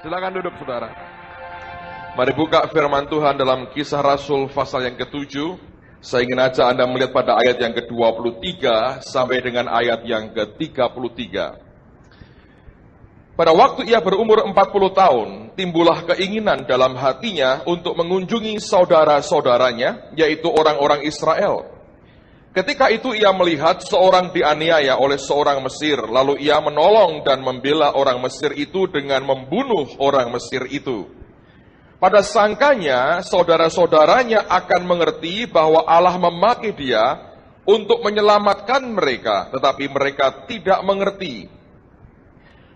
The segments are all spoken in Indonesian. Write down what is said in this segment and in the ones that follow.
Silakan duduk, saudara. Mari buka firman Tuhan dalam Kisah Rasul pasal yang ke-7. Saya ingin ajak Anda melihat pada ayat yang ke-23 sampai dengan ayat yang ke-33. Pada waktu ia berumur 40 tahun, timbullah keinginan dalam hatinya untuk mengunjungi saudara-saudaranya, yaitu orang-orang Israel. Ketika itu ia melihat seorang dianiaya oleh seorang Mesir, lalu ia menolong dan membela orang Mesir itu dengan membunuh orang Mesir itu. Pada sangkanya, saudara-saudaranya akan mengerti bahwa Allah memakai dia untuk menyelamatkan mereka, tetapi mereka tidak mengerti.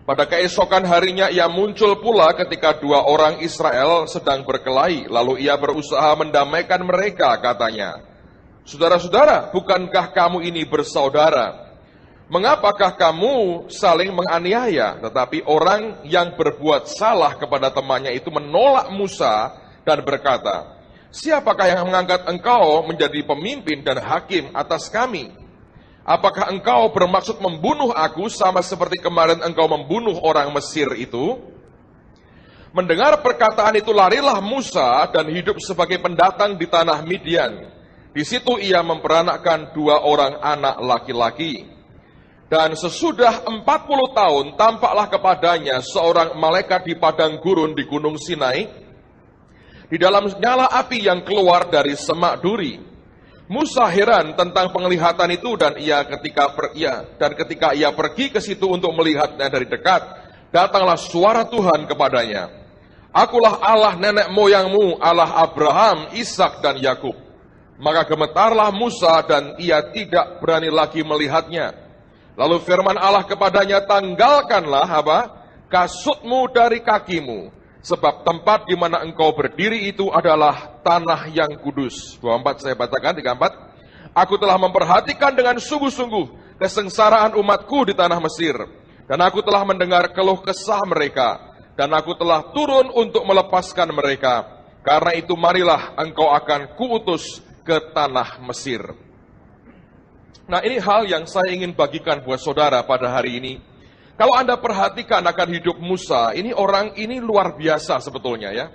Pada keesokan harinya ia muncul pula ketika dua orang Israel sedang berkelahi, lalu ia berusaha mendamaikan mereka, katanya, "Saudara-saudara, bukankah kamu ini bersaudara? Mengapakah kamu saling menganiaya?" Tetapi orang yang berbuat salah kepada temannya itu menolak Musa dan berkata, "Siapakah yang mengangkat engkau menjadi pemimpin dan hakim atas kami? Apakah engkau bermaksud membunuh aku sama seperti kemarin engkau membunuh orang Mesir itu?" Mendengar perkataan itu larilah Musa dan hidup sebagai pendatang di tanah Midian. Di situ ia memperanakkan dua orang anak laki-laki. Dan sesudah 40 tahun tampaklah kepadanya seorang malaikat di padang gurun di Gunung Sinai. Di dalam nyala api yang keluar dari semak duri. Musa heran tentang penglihatan itu dan ketika ia pergi ke situ untuk melihatnya dari dekat, datanglah suara Tuhan kepadanya. "Akulah Allah nenek moyangmu, Allah Abraham, Ishak dan Yakub." Maka gemetarlah Musa dan ia tidak berani lagi melihatnya. Lalu firman Allah kepadanya, "Tanggalkanlah kasutmu dari kakimu, sebab tempat di mana engkau berdiri itu adalah tanah yang kudus." 24 saya bacakan, 34. "Aku telah memperhatikan dengan sungguh-sungguh kesengsaraan umatku di tanah Mesir, dan aku telah mendengar keluh kesah mereka, dan aku telah turun untuk melepaskan mereka. Karena itu marilah engkau akan kuutus ke tanah Mesir." Nah, ini hal yang saya ingin bagikan buat saudara pada hari ini. Kalau Anda perhatikan akan hidup Musa, orang ini luar biasa sebetulnya ya.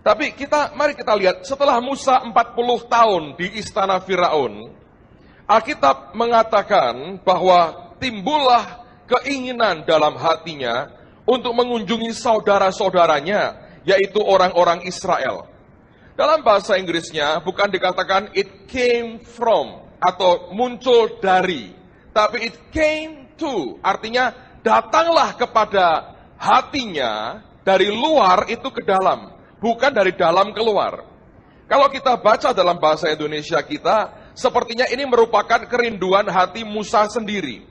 Tapi mari kita lihat, setelah Musa 40 tahun di istana Firaun, Alkitab mengatakan bahwa timbullah keinginan dalam hatinya untuk mengunjungi saudara-saudaranya, yaitu orang-orang Israel. Dalam bahasa Inggrisnya bukan dikatakan it came from atau muncul dari, tapi it came to, artinya datanglah kepada hatinya dari luar itu ke dalam, bukan dari dalam keluar. Kalau kita baca dalam bahasa Indonesia kita, sepertinya ini merupakan kerinduan hati Musa sendiri.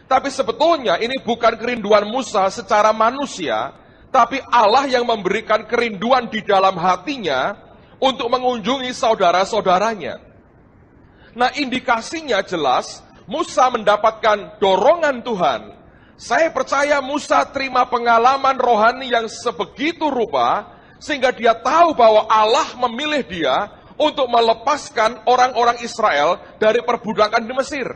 Tapi sebetulnya ini bukan kerinduan Musa secara manusia, tapi Allah yang memberikan kerinduan di dalam hatinya untuk mengunjungi saudara-saudaranya. Nah, indikasinya jelas, Musa mendapatkan dorongan Tuhan. Saya percaya Musa terima pengalaman rohani yang sebegitu rupa, sehingga dia tahu bahwa Allah memilih dia untuk melepaskan orang-orang Israel dari perbudakan di Mesir.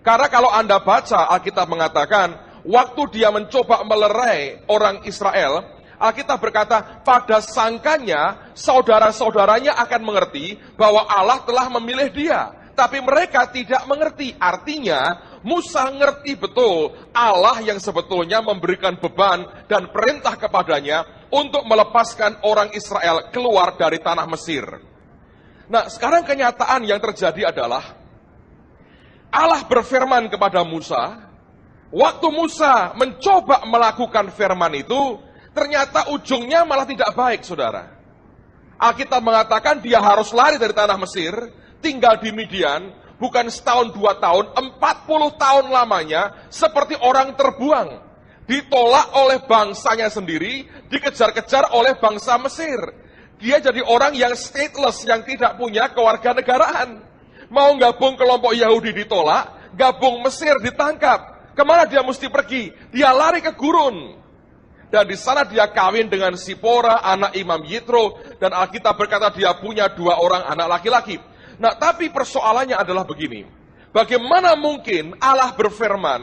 Karena kalau Anda baca, Alkitab mengatakan, waktu dia mencoba melerai orang Israel, Alkitab berkata, pada sangkanya saudara-saudaranya akan mengerti bahwa Allah telah memilih dia. Tapi mereka tidak mengerti. Artinya, Musa ngerti betul Allah yang sebetulnya memberikan beban dan perintah kepadanya untuk melepaskan orang Israel keluar dari tanah Mesir. Nah, sekarang kenyataan yang terjadi adalah Allah berfirman kepada Musa. Waktu Musa mencoba melakukan firman itu, ternyata ujungnya malah tidak baik, saudara. Alkitab mengatakan dia harus lari dari tanah Mesir, tinggal di Midian, bukan setahun 2 tahun, 40 tahun lamanya, seperti orang terbuang. Ditolak oleh bangsanya sendiri, dikejar-kejar oleh bangsa Mesir. Dia jadi orang yang stateless, yang tidak punya kewarganegaraan. Mau gabung kelompok Yahudi ditolak, gabung Mesir ditangkap. Kemana dia mesti pergi? Dia lari ke gurun. Dan di sana dia kawin dengan Sipora, anak Imam Yitro, dan Alkitab berkata dia punya 2 orang anak laki-laki. Nah, tapi persoalannya adalah begini. Bagaimana mungkin Allah berfirman,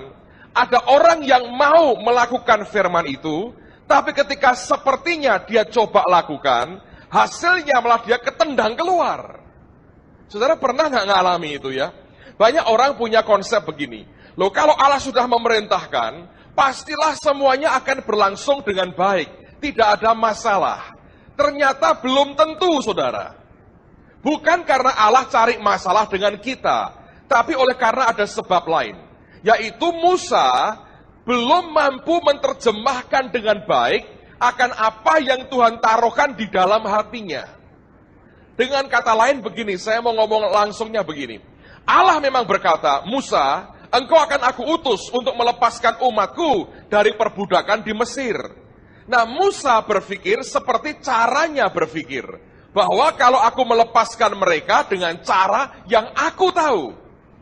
ada orang yang mau melakukan firman itu, Tapi ketika sepertinya dia coba lakukan, hasilnya malah dia ketendang keluar. Saudara pernah nggak ngalami itu ya? Banyak orang punya konsep begini. Loh, kalau Allah sudah memerintahkan, pastilah semuanya akan berlangsung dengan baik. Tidak ada masalah. Ternyata belum tentu, saudara. Bukan karena Allah cari masalah dengan kita, tapi oleh karena ada sebab lain. Yaitu Musa belum mampu menerjemahkan dengan baik akan apa yang Tuhan taruhkan di dalam hatinya. Dengan kata lain begini, saya mau ngomong langsungnya begini. Allah memang berkata, Musa, engkau akan aku utus untuk melepaskan umatku dari perbudakan di Mesir. Nah, Musa berpikir seperti caranya berpikir. Bahwa kalau aku melepaskan mereka dengan cara yang aku tahu.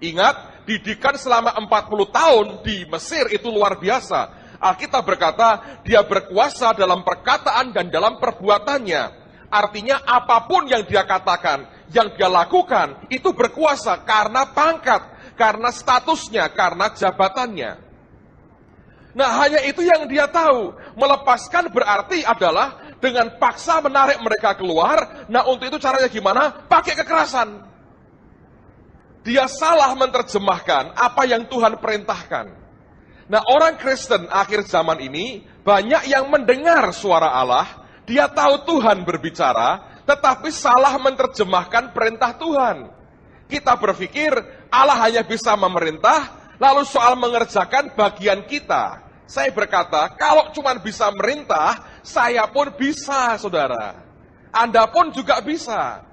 Ingat, didikan selama 40 tahun di Mesir itu luar biasa. Alkitab berkata, dia berkuasa dalam perkataan dan dalam perbuatannya. Artinya apapun yang dia katakan, yang dia lakukan, itu berkuasa karena pangkat, karena statusnya, karena jabatannya. Nah, hanya itu yang dia tahu. Melepaskan berarti adalah dengan paksa menarik mereka keluar. Nah, untuk itu caranya gimana? Pakai kekerasan. Dia salah menerjemahkan apa yang Tuhan perintahkan. Nah, orang Kristen akhir zaman ini, banyak yang mendengar suara Allah, dia tahu Tuhan berbicara, tetapi salah menerjemahkan perintah Tuhan. Kita berpikir Allah hanya bisa memerintah, lalu soal mengerjakan bagian kita. Saya berkata, kalau cuma bisa merintah, saya pun bisa, saudara. Anda pun juga bisa.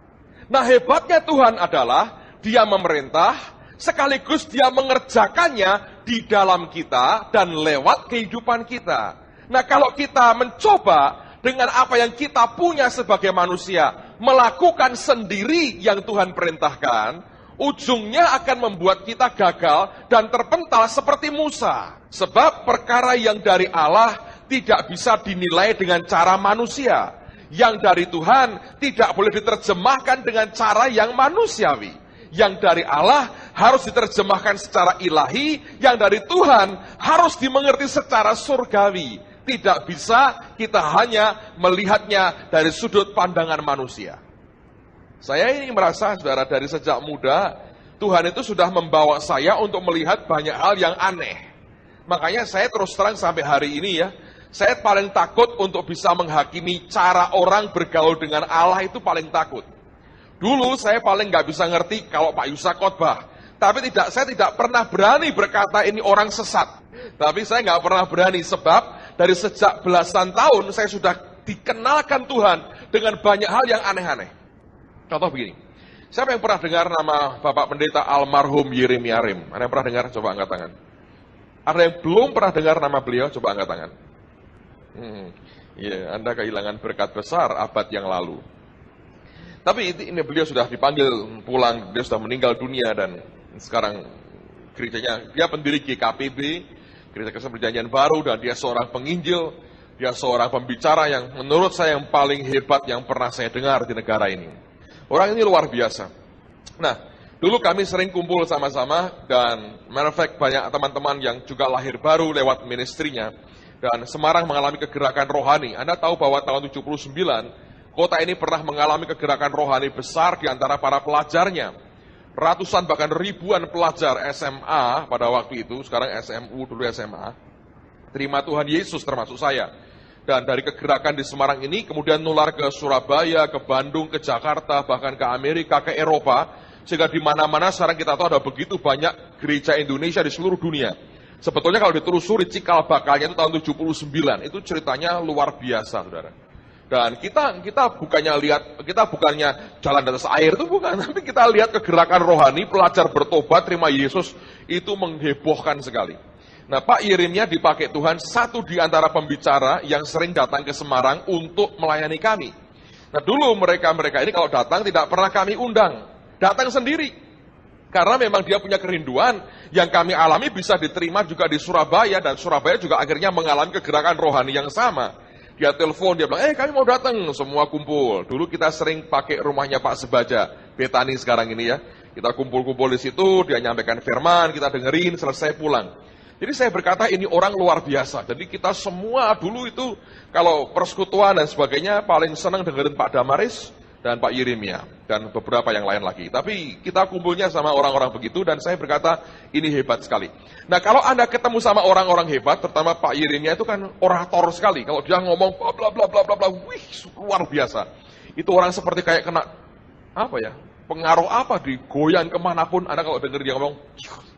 Nah, hebatnya Tuhan adalah, dia memerintah, sekaligus dia mengerjakannya di dalam kita dan lewat kehidupan kita. Nah, kalau kita mencoba dengan apa yang kita punya sebagai manusia, melakukan sendiri yang Tuhan perintahkan, ujungnya akan membuat kita gagal dan terpental seperti Musa. Sebab perkara yang dari Allah tidak bisa dinilai dengan cara manusia. Yang dari Tuhan tidak boleh diterjemahkan dengan cara yang manusiawi. Yang dari Allah harus diterjemahkan secara ilahi, yang dari Tuhan harus dimengerti secara surgawi. Tidak bisa kita hanya melihatnya dari sudut pandangan manusia. Saya ini merasa, saudara, dari sejak muda, Tuhan itu sudah membawa saya untuk melihat banyak hal yang aneh. Makanya saya terus terang sampai hari ini ya, saya paling takut untuk bisa menghakimi cara orang bergaul dengan Allah, itu paling takut. Dulu saya paling nggak bisa ngerti kalau Pak Yusa khotbah. Tapi saya tidak pernah berani berkata ini orang sesat. Tapi saya nggak pernah berani sebab dari sejak belasan tahun saya sudah dikenalkan Tuhan dengan banyak hal yang aneh-aneh. Contoh begini, siapa yang pernah dengar nama Bapak Pendeta almarhum Yeremia Rim? Ada yang pernah dengar? Coba angkat tangan. Ada yang belum pernah dengar nama beliau? Coba angkat tangan. Ya, Anda kehilangan berkat besar abad yang lalu. Tapi ini beliau sudah dipanggil pulang, dia sudah meninggal dunia dan sekarang gerejanya, dia pendiri GKPB, Gereja Kristen Perjanjian Baru, dan dia seorang penginjil, dia seorang pembicara yang menurut saya yang paling hebat yang pernah saya dengar di negara ini. Orang ini luar biasa. Nah, dulu kami sering kumpul sama-sama dan matter of fact banyak teman-teman yang juga lahir baru lewat ministrinya. Dan Semarang mengalami kegerakan rohani. Anda tahu bahwa tahun 79, kota ini pernah mengalami kegerakan rohani besar di antara para pelajarnya. Ratusan bahkan ribuan pelajar SMA pada waktu itu, sekarang SMU, dulu SMA, terima Tuhan Yesus termasuk saya. Dan dari kegerakan di Semarang ini kemudian nular ke Surabaya, ke Bandung, ke Jakarta, bahkan ke Amerika, ke Eropa. Sehingga di mana-mana sekarang kita tahu ada begitu banyak gereja Indonesia di seluruh dunia. Sebetulnya kalau ditelusuri cikal bakalnya itu tahun 79, itu ceritanya luar biasa, saudara. Dan kita bukannya jalan di atas air, itu bukan, tapi kita lihat kegerakan rohani, pelajar bertobat, terima Yesus, itu menghebohkan sekali. Nah, Pak Yeremia dipakai Tuhan satu di antara pembicara yang sering datang ke Semarang untuk melayani kami. Nah, dulu mereka ini kalau datang tidak pernah kami undang, datang sendiri. Karena memang dia punya kerinduan yang kami alami bisa diterima juga di Surabaya, dan Surabaya juga akhirnya mengalami kegerakan rohani yang sama. Dia telepon, dia bilang, kami mau datang, semua kumpul. Dulu kita sering pakai rumahnya Pak Sebaja, Betani sekarang ini ya. Kita kumpul-kumpul di situ, dia nyampaikan firman, kita dengerin, selesai pulang. Jadi saya berkata ini orang luar biasa. Jadi kita semua dulu itu Kalau persekutuan dan sebagainya paling senang dengerin Pak Damaris dan Pak Yeremia dan beberapa yang lain lagi. Tapi kita kumpulnya sama orang-orang begitu dan saya berkata ini hebat sekali. Nah kalau Anda ketemu sama orang-orang hebat, terutama Pak Yeremia itu kan orator sekali. Kalau dia ngomong bla bla bla bla bla bla, wih luar biasa. Itu orang seperti kayak kena apa ya? Pengaruh apa digoyang kemanapun. Anda kalau dengar dia ngomong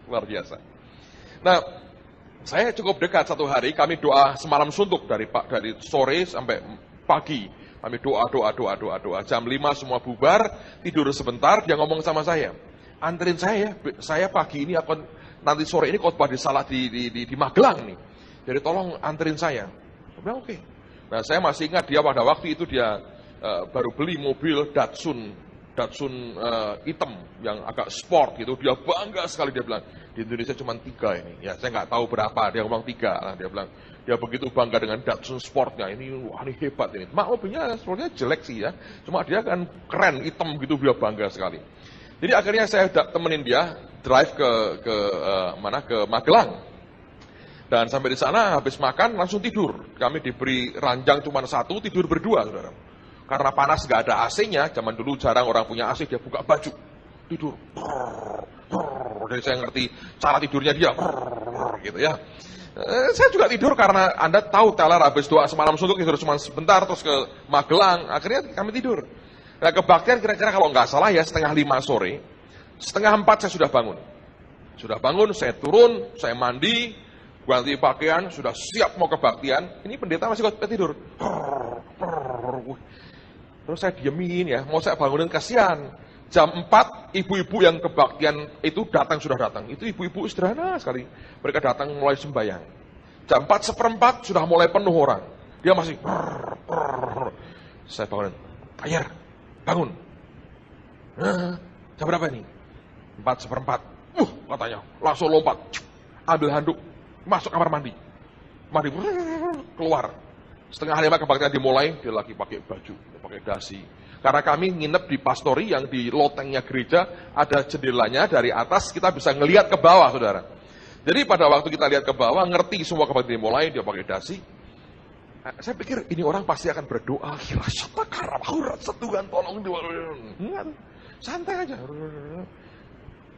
luar biasa. Nah saya cukup dekat satu hari kami doa semalam suntuk dari sore sampai pagi. Kami doa. Jam 5 semua bubar, tidur sebentar, dia ngomong sama saya. Anterin saya pagi ini akan, nanti sore ini khotbah di Magelang nih. Jadi tolong anterin saya. Saya bilang oke. Nah saya masih ingat dia pada waktu itu dia baru beli mobil Datsun hitam yang agak sport gitu. Dia bangga sekali, dia bilang, di Indonesia cuma 3 ini. Ya saya nggak tahu berapa, dia ngomong 3. Nah, dia bilang, dia begitu bangga dengan Datsun Sportnya, ini wah ini hebat ini. Mobilnya sebenarnya jelek sih ya, cuma dia kan keren, hitam gitu, dia bangga sekali. Jadi akhirnya saya temenin dia drive ke Magelang. Dan sampai di sana habis makan langsung tidur. Kami diberi ranjang cuma 1, tidur berdua, saudara. Karena panas nggak ada AC-nya, zaman dulu jarang orang punya AC, dia buka baju, tidur. Jadi saya ngerti cara tidurnya dia, gitu ya. Saya juga tidur karena Anda tahu teler habis doa semalam suntuk tidur cuma sebentar terus ke Magelang, akhirnya kami tidur. Nah kebaktian kira-kira kalau nggak salah ya 3:30 sore, 3:30 saya sudah bangun. Saya turun, saya mandi, ganti pakaian, sudah siap mau kebaktian. Ini pendeta masih tidur. Terus saya diemin ya, mau saya bangunin kasihan. Jam 4, ibu-ibu yang kebaktian itu sudah datang. Itu ibu-ibu sederhana sekali. Mereka datang mulai sembahyang. Jam 4:15 sudah mulai penuh orang. Dia masih. Saya bangunin. Ayer, bangun. Jam berapa ini? 4:15. Katanya. Langsung lompat. Ambil handuk. Masuk kamar mandi. Keluar. 4:30 kebaktian dimulai. Dia lagi pakai baju. Dia pakai dasi. Karena kami nginep di pastori yang di lotengnya gereja, ada jendelanya dari atas, kita bisa ngelihat ke bawah, saudara. Jadi pada waktu kita lihat ke bawah, ngerti semua kebaktian dimulai, dia pakai dasi. Saya pikir ini orang pasti akan berdoa, Tuhan tolong dia. Santai aja.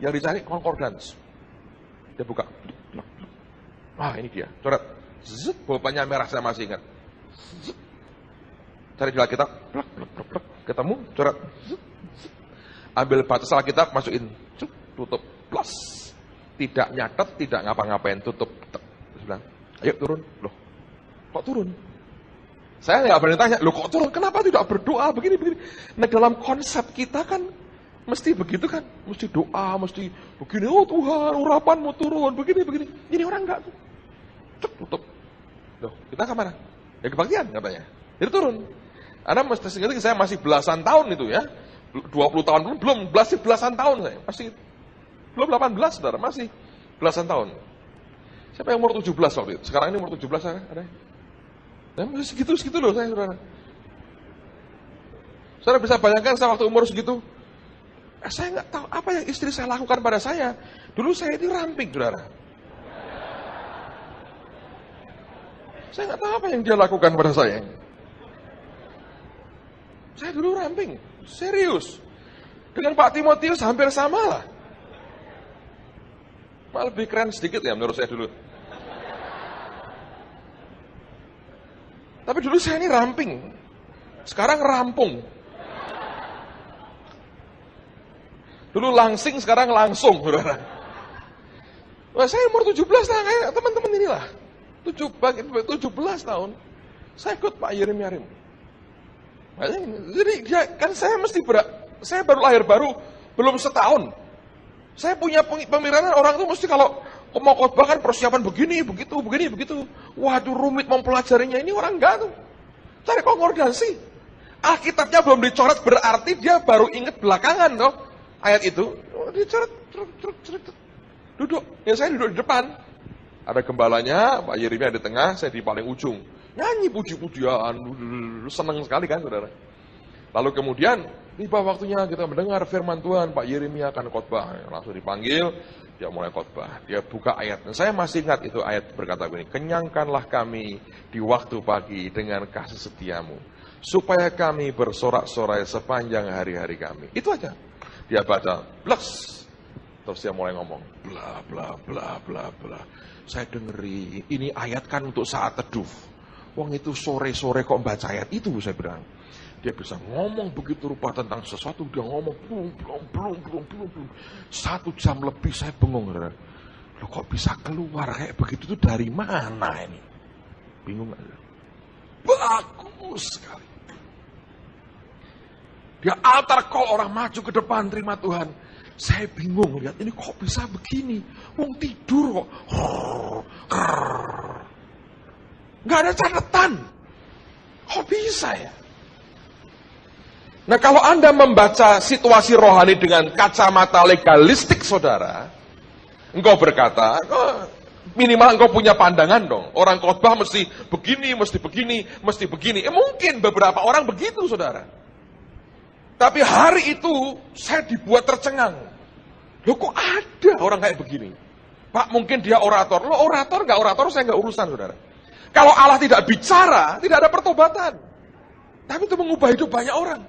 Yang dicari concordance. Dia buka. Ini dia, coret. Pulpennya merah, saya masih ingat. Cari di Alkitab, ketemu, coret, ambil batas Alkitab, masukin, tutup, plus, tidak nyatet, tidak ngapa-ngapain, tutup, bilang, ayo turun, loh, kok turun? Saya nggak berani tanya, loh kok turun? Kenapa tidak berdoa begini? Nah dalam konsep kita kan mesti begitu kan, mesti doa, mesti begini, oh Tuhan, urapanmu turun, begini. Ini orang enggak tuh, tutup, loh, kita kemana? Ya kebaktian katanya, jadi turun. Anda mesti ingat saya masih belasan tahun itu ya. 20 tahun belum belasan tahun saya. Masih belum 18 saudara, masih belasan tahun. Siapa yang umur 17 waktu itu? Sekarang ini umur 17 saya ada. Nah, masih segitu loh saya saudara. Saudara bisa bayangkan saya waktu umur segitu. Saya nggak tahu apa yang istri saya lakukan pada saya. Dulu saya ini ramping saudara. Saya nggak tahu apa yang dia lakukan pada saya. Saya dulu ramping, serius. Dengan Pak Timotius hampir sama lah. Malah lebih keren sedikit ya menurut saya dulu. Tapi dulu saya ini ramping. Sekarang rampung. Dulu langsing, sekarang langsung. Wah, saya umur 17 tahun, kayak teman-teman inilah. 17 tahun. Saya ikut Pak Yeremia. Jadi kan saya baru lahir belum setahun. Saya punya pemikiran orang itu mesti kalau mau khotbah kan persiapan begini, begitu. Waduh rumit mempelajarinya, ini orang enggak tuh. Cari konkordansi. Alkitabnya belum dicoret berarti dia baru ingat belakangan toh ayat itu. Dicoret, duduk. Ya saya duduk di depan. Ada gembalanya, Pak Yeremia di tengah, saya di paling ujung. Nyanyi puji-pujian, senang sekali kan saudara. Lalu kemudian, tiba waktunya kita mendengar firman Tuhan, Pak Yeremia akan khotbah. Langsung dipanggil, dia mulai khotbah. Dia buka ayat. Dan saya masih ingat itu ayat berkata begini, kenyangkanlah kami di waktu pagi dengan kasih setiamu, supaya kami bersorak-sorai sepanjang hari-hari kami. Itu aja. Dia baca, bless. Terus dia mulai ngomong, bla bla bla bla bla. Saya dengeri, ini ayat kan untuk saat teduh. Wong itu sore-sore kok baca ayat itu, saya bilang. Dia bisa ngomong begitu rupa tentang sesuatu, dia ngomong belum. 1 jam lebih saya bengong. Loh kok bisa keluar kayak begitu tuh dari mana ini? Bingung aja. Bagus sekali. Dia altar call orang maju ke depan terima Tuhan. Saya bingung lihat ini kok bisa begini. Wong tidur kok. Nggak ada catatan. Kok bisa ya? Nah kalau Anda membaca situasi rohani dengan kacamata legalistik saudara, engkau berkata, minimal engkau punya pandangan dong. Orang khotbah mesti begini, mesti begini, mesti begini. Mungkin beberapa orang begitu saudara. Tapi hari itu saya dibuat tercengang. Loh kok ada orang kayak begini? Pak mungkin dia orator. Loh orator nggak orator saya nggak urusan saudara. Kalau Allah tidak bicara, tidak ada pertobatan. Tapi itu mengubah hidup banyak orang.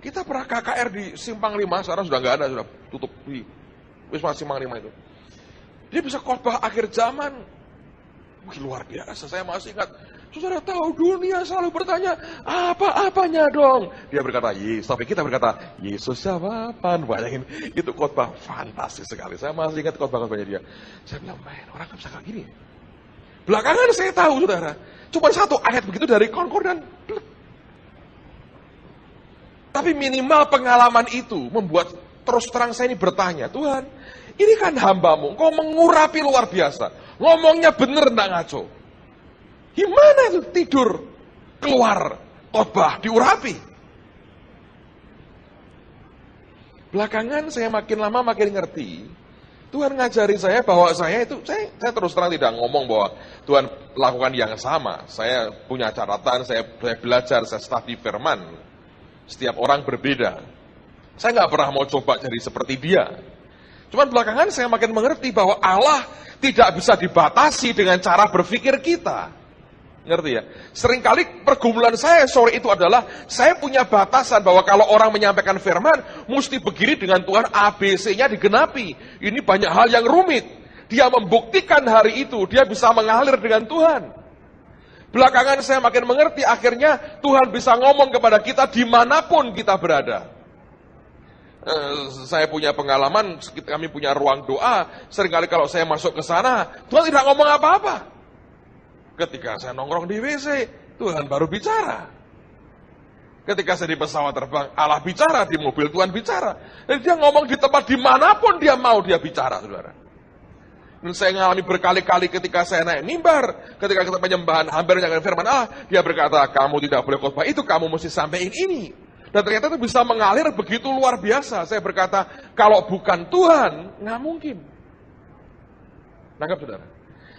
Kita pernah KKR di Simpang 5, sekarang sudah nggak ada, sudah tutup di Wisma Simpang 5 itu. Dia bisa khotbah akhir zaman. Wih, luar biasa, saya masih ingat. Saudara tahu dunia selalu bertanya, apa-apanya dong? Dia berkata, Yesus. Tapi kita berkata, Yesus jawaban. Bayangin, itu khotbah fantastis sekali. Saya masih ingat khotbah-khotbahnya dia. Saya bilang, man, orang kan bisa kayak gini. Belakangan saya tahu, saudara. Cuma satu ayat begitu dari Konkordan. Tapi minimal pengalaman itu membuat terus terang saya ini bertanya, Tuhan, ini kan hambamu, kau mengurapi luar biasa. Ngomongnya bener enggak ngaco. Gimana itu tidur, keluar, khotbah, diurapi. Belakangan saya makin lama makin ngerti. Tuhan ngajari saya bahwa saya terus terang tidak ngomong bahwa Tuhan lakukan yang sama. Saya punya catatan, saya belajar, saya studi firman. Setiap orang berbeda. Saya nggak pernah mau coba jadi seperti dia. Cuman belakangan saya makin mengerti bahwa Allah tidak bisa dibatasi dengan cara berpikir kita. Ngerti ya? Seringkali pergumulan saya sore itu adalah saya punya batasan bahwa kalau orang menyampaikan firman mesti begini dengan Tuhan, ABC-nya digenapi. Ini banyak hal yang rumit. Dia membuktikan hari itu dia bisa mengalir dengan Tuhan. Belakangan saya makin mengerti, akhirnya Tuhan bisa ngomong kepada kita dimanapun kita berada. Saya punya pengalaman, kami punya ruang doa, seringkali kalau saya masuk ke sana, Tuhan tidak ngomong apa-apa. Ketika saya nongkrong di WC, Tuhan baru bicara. Ketika saya di pesawat terbang, Allah bicara, di mobil Tuhan bicara. Dan dia ngomong di tempat dimanapun dia mau, dia bicara, saudara. Dan saya mengalami berkali-kali ketika saya naik mimbar, ketika kita penyembahan hampir menyampaikan firman Allah, dia berkata, kamu tidak boleh khotbah itu, kamu mesti sampaikan ini. Dan ternyata itu bisa mengalir begitu luar biasa. Saya berkata, kalau bukan Tuhan, nggak mungkin. Nangkap saudara?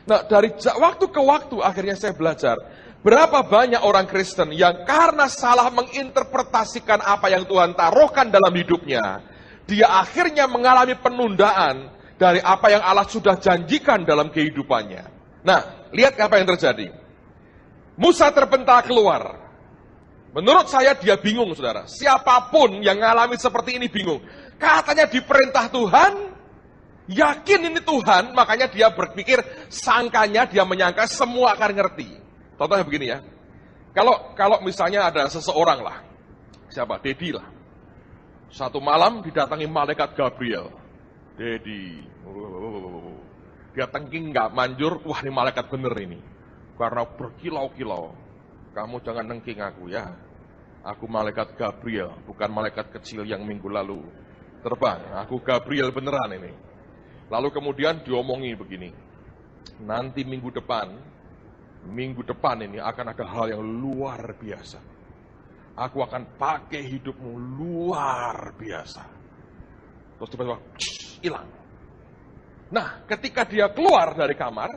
Nah, dari waktu ke waktu akhirnya saya belajar, berapa banyak orang Kristen yang karena salah menginterpretasikan apa yang Tuhan taruhkan dalam hidupnya, dia akhirnya mengalami penundaan dari apa yang Allah sudah janjikan dalam kehidupannya. Nah, lihat apa yang terjadi. Musa terbentak keluar. Menurut saya dia bingung, saudara. Siapapun yang mengalami seperti ini bingung. Katanya diperintah Tuhan, yakin ini Tuhan, makanya dia berpikir, sangkanya dia menyangka semua akan ngerti. Contohnya begini ya. Kalau misalnya ada seseorang lah, siapa? Dedi lah. Satu malam didatangi malaikat Gabriel. Dedi, dia tengking nggak manjur, wah ini malaikat bener ini, karena berkilau-kilau, kamu jangan nengking aku ya, aku malaikat Gabriel, bukan malaikat kecil yang minggu lalu terbang, aku Gabriel beneran ini. Lalu kemudian diomongi begini, nanti minggu depan ini akan ada hal yang luar biasa, aku akan pakai hidupmu luar biasa. Terus tiba-tiba hilang. Nah, ketika dia keluar dari kamar,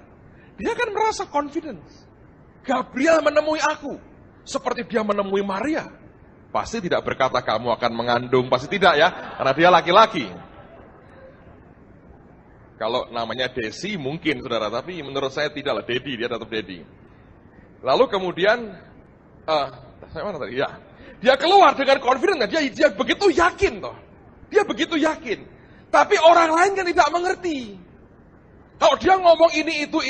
dia kan merasa confidence. Gabriel menemui aku, seperti dia menemui Maria. Pasti tidak berkata kamu akan mengandung, pasti tidak ya, karena dia laki-laki. Kalau namanya Desi mungkin saudara, tapi menurut saya tidaklah, Dedi, dia tetap Dedi. Lalu kemudian, saya mana tadi? Ya, dia keluar dengan confidence, dia begitu yakin toh. Dia begitu yakin. Tapi orang lain kan tidak mengerti. Kalau dia ngomong ini itu,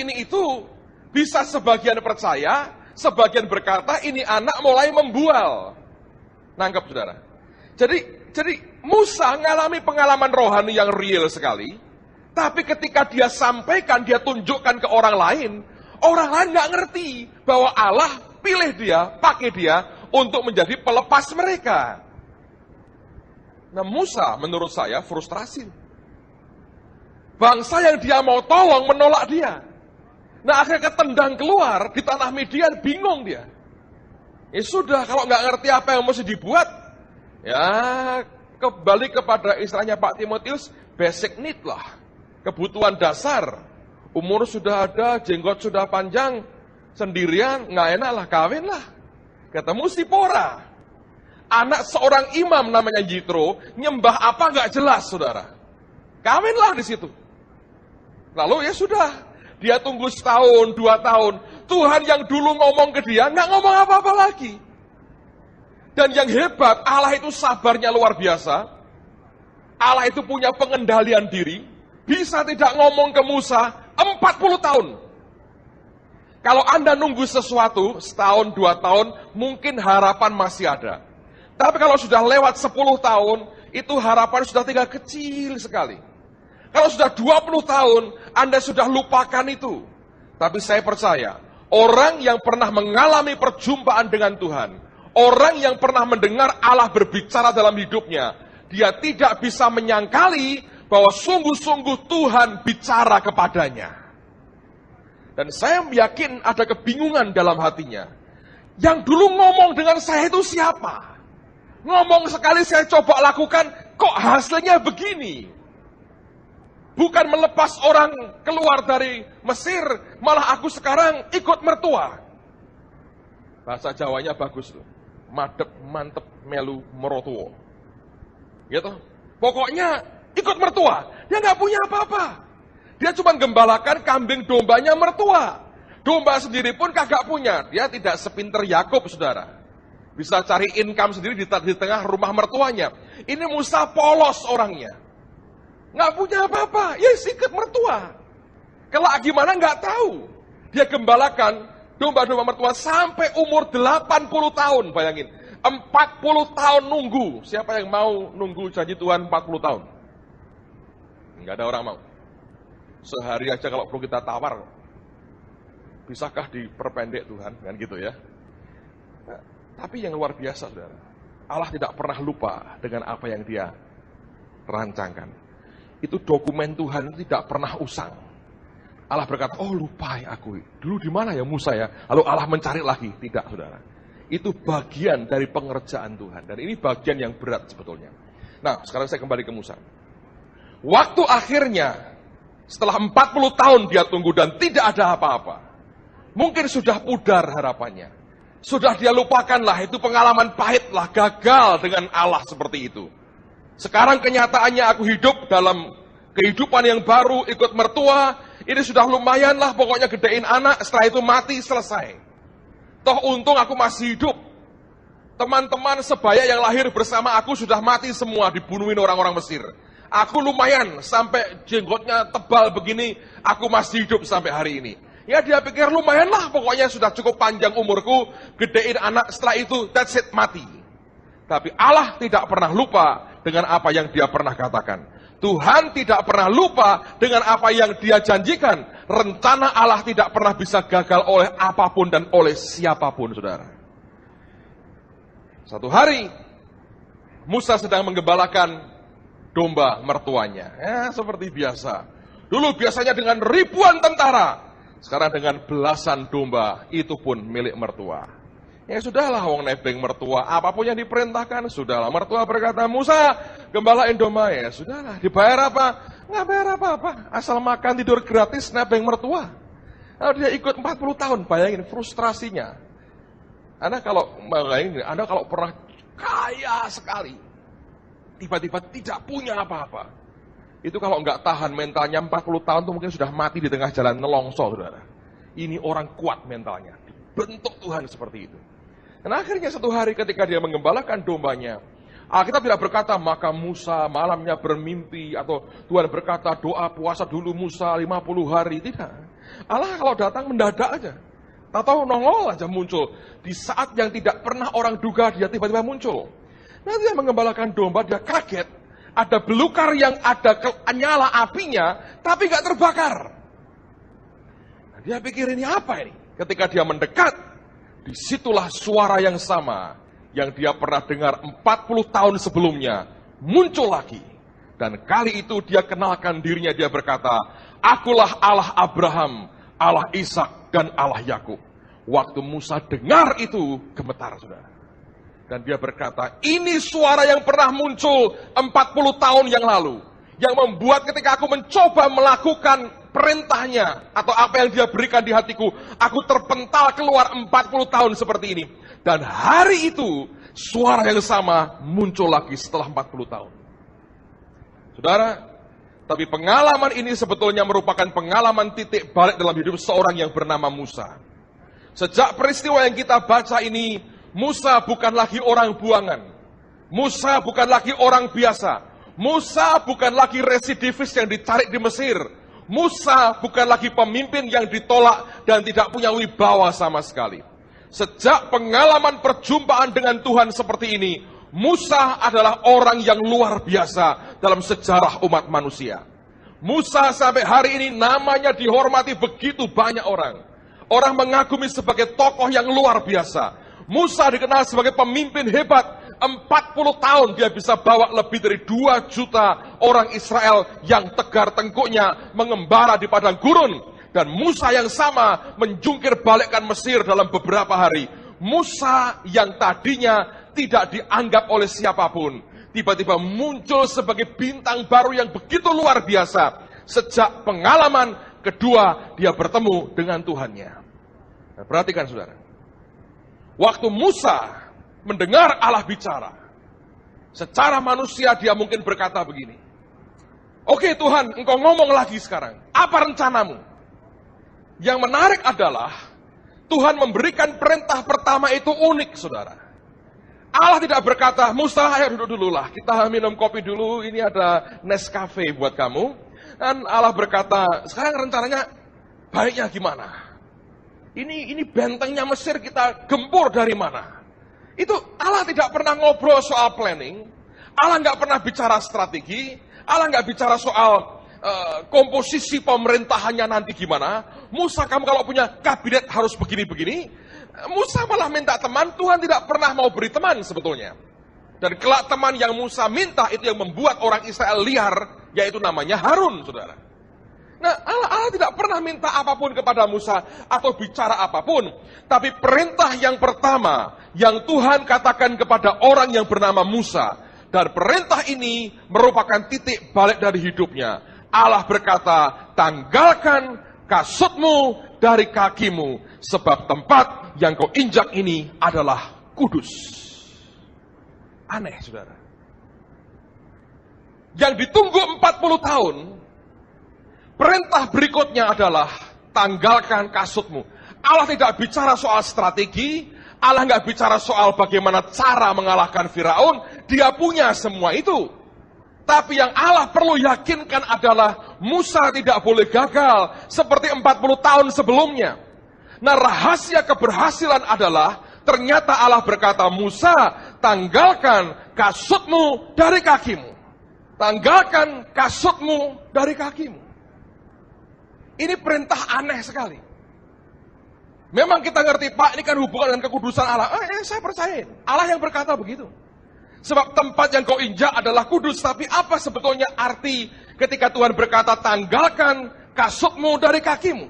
bisa sebagian percaya, sebagian berkata ini anak mulai membual. Nangkep saudara. Jadi Musa ngalami pengalaman rohani yang real sekali, tapi ketika dia sampaikan, dia tunjukkan ke orang lain nggak ngerti bahwa Allah pilih dia, pakai dia untuk menjadi pelepas mereka. Nah Musa menurut saya frustrasi. Bangsa yang dia mau tolong menolak dia. Nah akhirnya ketendang keluar di tanah Midian, bingung dia. Ya sudah, kalau nggak ngerti apa yang mesti dibuat, ya kembali kepada istilahnya Pak Timotius, basic need lah. Kebutuhan dasar. Umur sudah ada, jenggot sudah panjang, sendirian, nggak enak lah, kawin lah. Ketemu Sipora. Anak seorang imam namanya Yitro, nyembah apa nggak jelas saudara. Kawinlah di situ. Lalu ya sudah, dia tunggu setahun, 2 tahun. Tuhan yang dulu ngomong ke dia, nggak ngomong apa-apa lagi. Dan yang hebat, Allah itu sabarnya luar biasa. Allah itu punya pengendalian diri. Bisa tidak ngomong ke Musa 40 tahun. Kalau Anda nunggu sesuatu, setahun, 2 tahun, mungkin harapan masih ada. Tapi kalau sudah lewat 10 tahun, itu harapan sudah tinggal kecil sekali. Kalau sudah 20 tahun, Anda sudah lupakan itu. Tapi saya percaya, orang yang pernah mengalami perjumpaan dengan Tuhan, orang yang pernah mendengar Allah berbicara dalam hidupnya, dia tidak bisa menyangkali bahwa sungguh-sungguh Tuhan bicara kepadanya. Dan saya yakin ada kebingungan dalam hatinya. Yang dulu ngomong dengan saya itu siapa? Ngomong sekali saya coba lakukan, kok hasilnya begini? Bukan melepas orang keluar dari Mesir, malah aku sekarang ikut mertua. Bahasa Jawanya bagus tuh. Madep, mantep, melu, merotuo. Gitu. Pokoknya ikut mertua. Dia nggak punya apa-apa. Dia cuma gembalakan kambing dombanya mertua. Domba sendiri pun kagak punya. Dia tidak sepinter Yakub, saudara. Bisa cari income sendiri di tengah rumah mertuanya. Ini Musa polos orangnya. Nggak punya apa-apa, ya ikut mertua. Kelak gimana nggak tahu. Dia gembalakan domba-domba mertua sampai umur 80 tahun, bayangin. 40 tahun nunggu. Siapa yang mau nunggu janji Tuhan 40 tahun? Nggak ada orang mau. Sehari aja kalau perlu kita tawar. Bisakah diperpendek Tuhan? Kan gitu ya. Nah, tapi yang luar biasa, saudara. Allah tidak pernah lupa dengan apa yang dia rancangkan. Itu dokumen Tuhan tidak pernah usang. Allah berkata, oh lupa ya aku. Dulu di mana ya Musa ya? Lalu Allah mencari lagi. Tidak, saudara. Itu bagian dari pengerjaan Tuhan. Dan ini bagian yang berat sebetulnya. Nah, sekarang saya kembali ke Musa. Waktu akhirnya, setelah 40 tahun dia tunggu dan tidak ada apa-apa. Mungkin sudah pudar harapannya. Sudah dia lupakanlah, itu pengalaman pahit lah, gagal dengan Allah seperti itu. Sekarang kenyataannya aku hidup dalam kehidupan yang baru, ikut mertua, ini sudah lumayan lah, pokoknya gedein anak, setelah itu mati, selesai. Toh untung aku masih hidup. Teman-teman sebaya yang lahir bersama aku sudah mati semua, dibunuhin orang-orang Mesir. Aku lumayan, sampai jenggotnya tebal begini, aku masih hidup sampai hari ini. Ya dia pikir lumayan lah, pokoknya sudah cukup panjang umurku, gedein anak, setelah itu, that's it, mati. Tapi Allah tidak pernah lupa dengan apa yang dia pernah katakan. Tuhan tidak pernah lupa dengan apa yang dia janjikan. Rencana Allah tidak pernah bisa gagal oleh apapun dan oleh siapapun, saudara. Satu hari, Musa sedang menggembalakan domba mertuanya. Ya, seperti biasa. Dulu biasanya dengan ribuan tentara. Sekarang dengan belasan domba, itu pun milik mertua. Ya sudahlah, wong nebeng mertua, apapun yang diperintahkan, sudahlah. Mertua berkata, Musa, gembalain domba. Ya sudahlah, dibayar apa? Nggak bayar apa-apa, asal makan tidur gratis, nebeng mertua. Lalu dia ikut 40 tahun, bayangin frustrasinya. Anda kalau pernah kaya sekali. Tiba-tiba tidak punya apa-apa. Itu kalau nggak tahan mentalnya 40 tahun itu mungkin sudah mati di tengah jalan nelongso, saudara. Ini orang kuat mentalnya. Dibentuk Tuhan seperti itu. Dan akhirnya satu hari ketika dia menggembalakan dombanya, Alkitab tidak berkata, maka Musa malamnya bermimpi, atau Tuhan berkata, doa puasa dulu Musa 50 hari. Tidak. Allah kalau datang mendadak aja. Tak tahu nongol aja muncul. Di saat yang tidak pernah orang duga, dia tiba-tiba muncul. Nanti dia menggembalakan domba, dia kaget. Ada belukar yang ada nyala apinya, tapi gak terbakar. Nah, dia pikir ini apa ini? Ketika dia mendekat, disitulah suara yang sama yang dia pernah dengar 40 tahun sebelumnya muncul lagi. Dan kali itu dia kenalkan dirinya, dia berkata, akulah Allah Abraham, Allah Ishak, dan Allah Yakub. Waktu Musa dengar itu, gemetar, saudara. Dan dia berkata, ini suara yang pernah muncul 40 tahun yang lalu. Yang membuat ketika aku mencoba melakukan perintahnya, atau apa yang dia berikan di hatiku, aku terpental keluar 40 tahun seperti ini. Dan hari itu, suara yang sama muncul lagi setelah 40 tahun. Saudara, tapi pengalaman ini sebetulnya merupakan pengalaman titik balik dalam hidup seorang yang bernama Musa. Sejak peristiwa yang kita baca ini, Musa bukan lagi orang buangan. Musa bukan lagi orang biasa. Musa bukan lagi residivis yang ditarik di Mesir. Musa bukan lagi pemimpin yang ditolak dan tidak punya wibawa sama sekali. Sejak pengalaman perjumpaan dengan Tuhan seperti ini, Musa adalah orang yang luar biasa dalam sejarah umat manusia. Musa sampai hari ini namanya dihormati begitu banyak orang. Orang mengagumi sebagai tokoh yang luar biasa. Musa dikenal sebagai pemimpin hebat. 40 tahun dia bisa bawa lebih dari 2 juta orang Israel yang tegar tengkuknya mengembara di padang gurun. Dan Musa yang sama menjungkir balikkan Mesir dalam beberapa hari. Musa yang tadinya tidak dianggap oleh siapapun, tiba-tiba muncul sebagai bintang baru yang begitu luar biasa. Sejak pengalaman kedua dia bertemu dengan Tuhannya. Nah, perhatikan saudara. Waktu Musa mendengar Allah bicara, secara manusia dia mungkin berkata begini, oke Tuhan, engkau ngomong lagi sekarang, apa rencanamu? Yang menarik adalah, Tuhan memberikan perintah pertama itu unik saudara. Allah tidak berkata, Musa ayo duduk dulu lah, kita minum kopi dulu, ini ada Nescafe buat kamu. Dan Allah berkata, sekarang rencananya baiknya gimana? Ini bentengnya Mesir kita gempur dari mana? Itu Allah tidak pernah ngobrol soal planning, Allah nggak pernah bicara strategi, Allah nggak bicara soal komposisi pemerintahannya nanti gimana. Musa, kamu kalau punya kabinet harus begini-begini. Musa malah minta teman, Tuhan tidak pernah mau beri teman sebetulnya. Dan kelak teman yang Musa minta itu yang membuat orang Israel liar, yaitu namanya Harun, saudara. Nah, Allah tidak pernah minta apapun kepada Musa atau bicara apapun. Tapi perintah yang pertama yang Tuhan katakan kepada orang yang bernama Musa, dan perintah ini merupakan titik balik dari hidupnya. Allah berkata, tanggalkan kasutmu dari kakimu, sebab tempat yang kau injak ini adalah kudus. Aneh, saudara. Yang ditunggu 40 tahun, perintah berikutnya adalah tanggalkan kasutmu. Allah tidak bicara soal strategi, Allah nggak bicara soal bagaimana cara mengalahkan Firaun, dia punya semua itu. Tapi yang Allah perlu yakinkan adalah Musa tidak boleh gagal seperti 40 tahun sebelumnya. Nah, rahasia keberhasilan adalah ternyata Allah berkata, Musa, tanggalkan kasutmu dari kakimu. Tanggalkan kasutmu dari kakimu. Ini perintah aneh sekali. Memang kita ngerti, Pak, ini kan hubungan dengan kekudusan Allah. Saya percaya, Allah yang berkata begitu. Sebab tempat yang kau injak adalah kudus. Tapi apa sebetulnya arti ketika Tuhan berkata, tanggalkan kasutmu dari kakimu?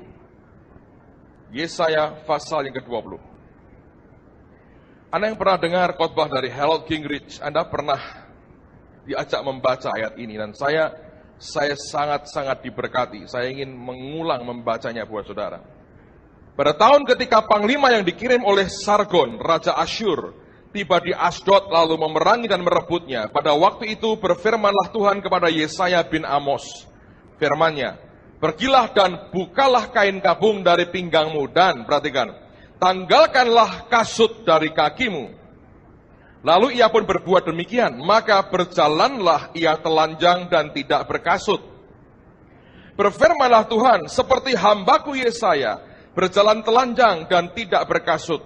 Yesaya pasal yang ke-20. Anda yang pernah dengar khotbah dari Harold Gingrich, Anda pernah diajak membaca ayat ini. Dan saya sangat-sangat diberkati. Saya ingin mengulang membacanya buat saudara. Pada tahun ketika panglima yang dikirim oleh Sargon, Raja Asyur, tiba di Asdod lalu memerangi dan merebutnya. Pada waktu itu berfirmanlah Tuhan kepada Yesaya bin Amos. Firman-Nya, pergilah dan bukalah kain kabung dari pinggangmu dan, perhatikan, tanggalkanlah kasut dari kakimu. Lalu ia pun berbuat demikian, maka berjalanlah ia telanjang dan tidak berkasut. Berfirmanlah Tuhan, seperti hambaku Yesaya, berjalan telanjang dan tidak berkasut.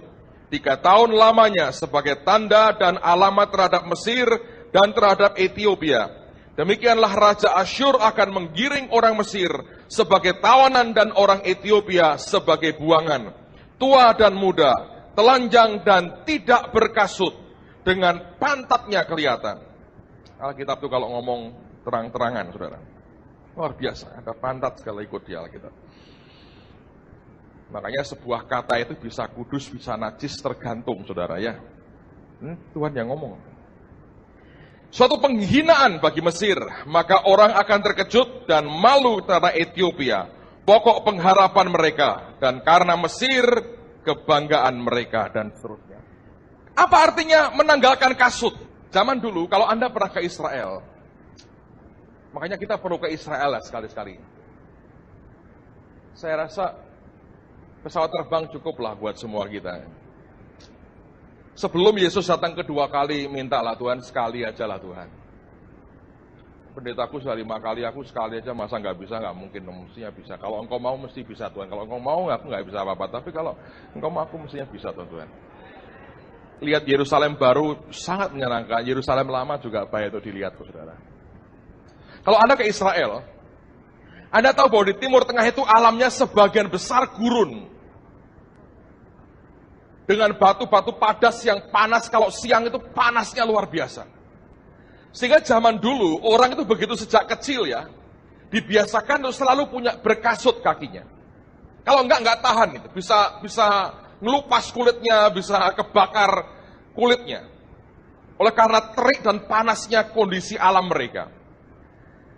3 tahun lamanya sebagai tanda dan alamat terhadap Mesir dan terhadap Ethiopia. Demikianlah Raja Asyur akan menggiring orang Mesir sebagai tawanan dan orang Ethiopia sebagai buangan. Tua dan muda, telanjang dan tidak berkasut, dengan pantatnya kelihatan. Alkitab itu kalau ngomong terang-terangan, saudara. Luar biasa, ada pantat segala ikut di Alkitab. Makanya sebuah kata itu bisa kudus, bisa najis, tergantung, saudara ya. Tuhan yang ngomong. Suatu penghinaan bagi Mesir, maka orang akan terkejut dan malu karena Ethiopia, pokok pengharapan mereka, dan karena Mesir, kebanggaan mereka, dan seterusnya. Apa artinya menanggalkan kasut? Zaman dulu, kalau Anda pernah ke Israel, makanya kita perlu ke Israel lah sekali-sekali. Saya rasa pesawat terbang cukuplah buat semua kita. Sebelum Yesus datang kedua kali, mintalah Tuhan sekali aja lah Tuhan. Pendetaku sudah 5 kali, aku sekali aja masa nggak bisa, nggak mungkin, mestinya bisa. Kalau engkau mau mesti bisa Tuhan, kalau engkau mau aku nggak bisa apa-apa, tapi kalau engkau mau aku mestinya bisa Tuhan. Lihat Yerusalem baru sangat menyenangkan, Yerusalem lama juga baik itu dilihat, saudara. Kalau Anda ke Israel, Anda tahu bahwa di Timur Tengah itu alamnya sebagian besar gurun. Dengan batu-batu padas yang panas, kalau siang itu panasnya luar biasa. Sehingga zaman dulu, orang itu begitu sejak kecil ya, dibiasakan untuk selalu punya berkasut kakinya. Kalau enggak tahan, itu bisa ngelupas kulitnya, bisa kebakar kulitnya. Oleh karena terik dan panasnya kondisi alam mereka.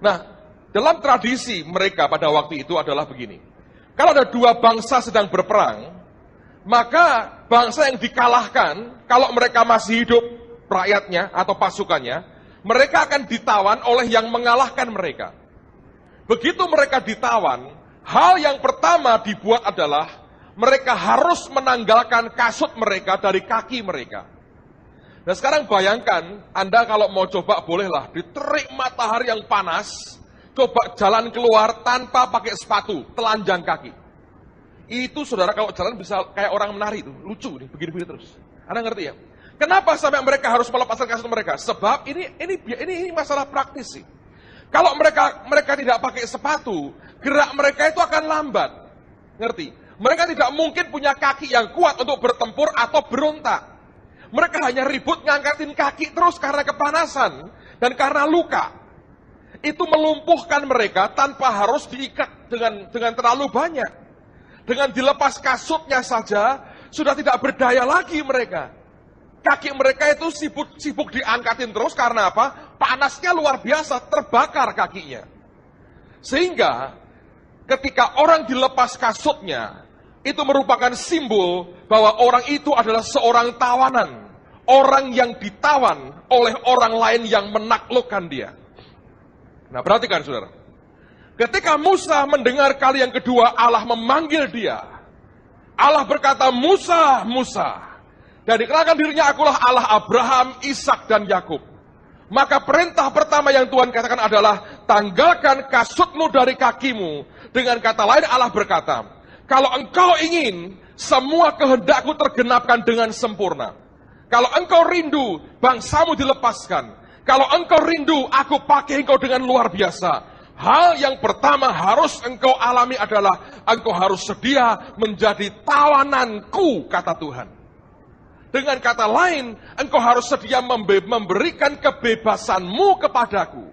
Nah, dalam tradisi mereka pada waktu itu adalah begini. Kalau ada 2 bangsa sedang berperang, maka bangsa yang dikalahkan, kalau mereka masih hidup, rakyatnya atau pasukannya, mereka akan ditawan oleh yang mengalahkan mereka. Begitu mereka ditawan, hal yang pertama dibuat adalah, mereka harus menanggalkan kasut mereka dari kaki mereka. Nah sekarang bayangkan, Anda kalau mau coba bolehlah, di terik matahari yang panas, coba jalan keluar tanpa pakai sepatu, telanjang kaki. Itu saudara kalau jalan bisa kayak orang menari itu, lucu nih, begini-begini terus. Anda ngerti ya? Kenapa sampai mereka harus melepaskan kasut mereka? Sebab ini masalah praktis sih. Kalau mereka tidak pakai sepatu, gerak mereka itu akan lambat. Ngerti? Mereka tidak mungkin punya kaki yang kuat untuk bertempur atau berontak. Mereka hanya ribut ngangkatin kaki terus karena kepanasan dan karena luka. Itu melumpuhkan mereka tanpa harus diikat dengan terlalu banyak. Dengan dilepas kasutnya saja, sudah tidak berdaya lagi mereka. Kaki mereka itu sibuk diangkatin terus karena apa? Panasnya luar biasa, terbakar kakinya. Sehingga ketika orang dilepas kasutnya, itu merupakan simbol bahwa orang itu adalah seorang tawanan. Orang yang ditawan oleh orang lain yang menaklukkan dia. Nah perhatikan saudara. Ketika Musa mendengar kali yang kedua Allah memanggil dia. Allah berkata, Musa, Musa. Dan dikenalkan dirinya, akulah Allah Abraham, Ishak dan Yakub. Maka perintah pertama yang Tuhan katakan adalah, tanggalkan kasutmu dari kakimu. Dengan kata lain Allah berkata, kalau engkau ingin semua kehendakku tergenapkan dengan sempurna. Kalau engkau rindu bangsamu dilepaskan. Kalau engkau rindu aku pakai engkau dengan luar biasa. Hal yang pertama harus engkau alami adalah engkau harus sedia menjadi tawananku, kata Tuhan. Dengan kata lain, engkau harus sedia memberikan kebebasanmu kepadaku.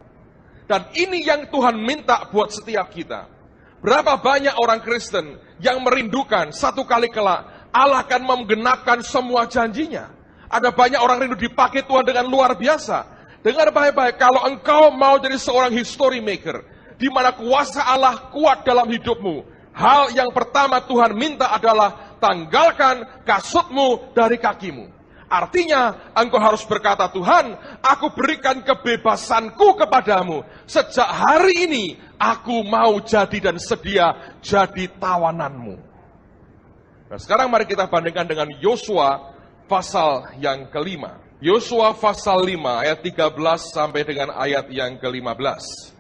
Dan ini yang Tuhan minta buat setiap kita. Berapa banyak orang Kristen yang merindukan satu kali kelak Allah akan menggenapkan semua janjinya. Ada banyak orang rindu dipakai Tuhan dengan luar biasa. Dengar baik-baik, kalau engkau mau jadi seorang history maker, di mana kuasa Allah kuat dalam hidupmu, hal yang pertama Tuhan minta adalah tanggalkan kasutmu dari kakimu. Artinya, engkau harus berkata, Tuhan, aku berikan kebebasanku kepadamu. Sejak hari ini, aku mau jadi dan sedia jadi tawananmu. Nah, sekarang mari kita bandingkan dengan Yosua pasal yang kelima. Yosua pasal 5 ayat 13 sampai dengan ayat yang ke-15.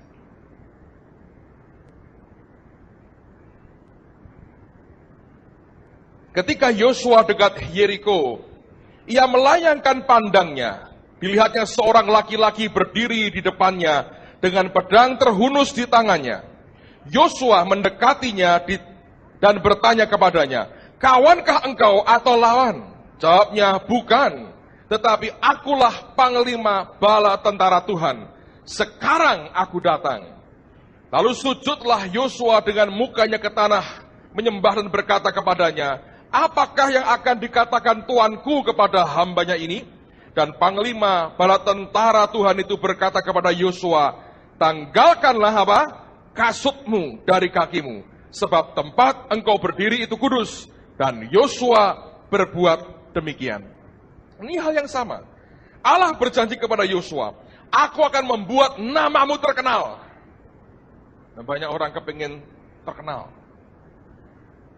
Ketika Yosua dekat Yeriko, ia melayangkan pandangnya. Dilihatnya seorang laki-laki berdiri di depannya dengan pedang terhunus di tangannya. Yosua mendekatinya dan bertanya kepadanya, kawankah engkau atau lawan? Jawabnya, bukan. Tetapi akulah panglima bala tentara Tuhan. Sekarang aku datang. Lalu sujudlah Yosua dengan mukanya ke tanah, menyembah dan berkata kepadanya, apakah yang akan dikatakan tuanku kepada hambanya ini? Dan panglima bala tentara Tuhan itu berkata kepada Yosua, tanggalkanlah apa? Kasutmu dari kakimu, sebab tempat engkau berdiri itu kudus. Dan Yosua berbuat demikian. Ini hal yang sama. Allah berjanji kepada Yosua, aku akan membuat namamu terkenal. Dan banyak orang kepingin terkenal.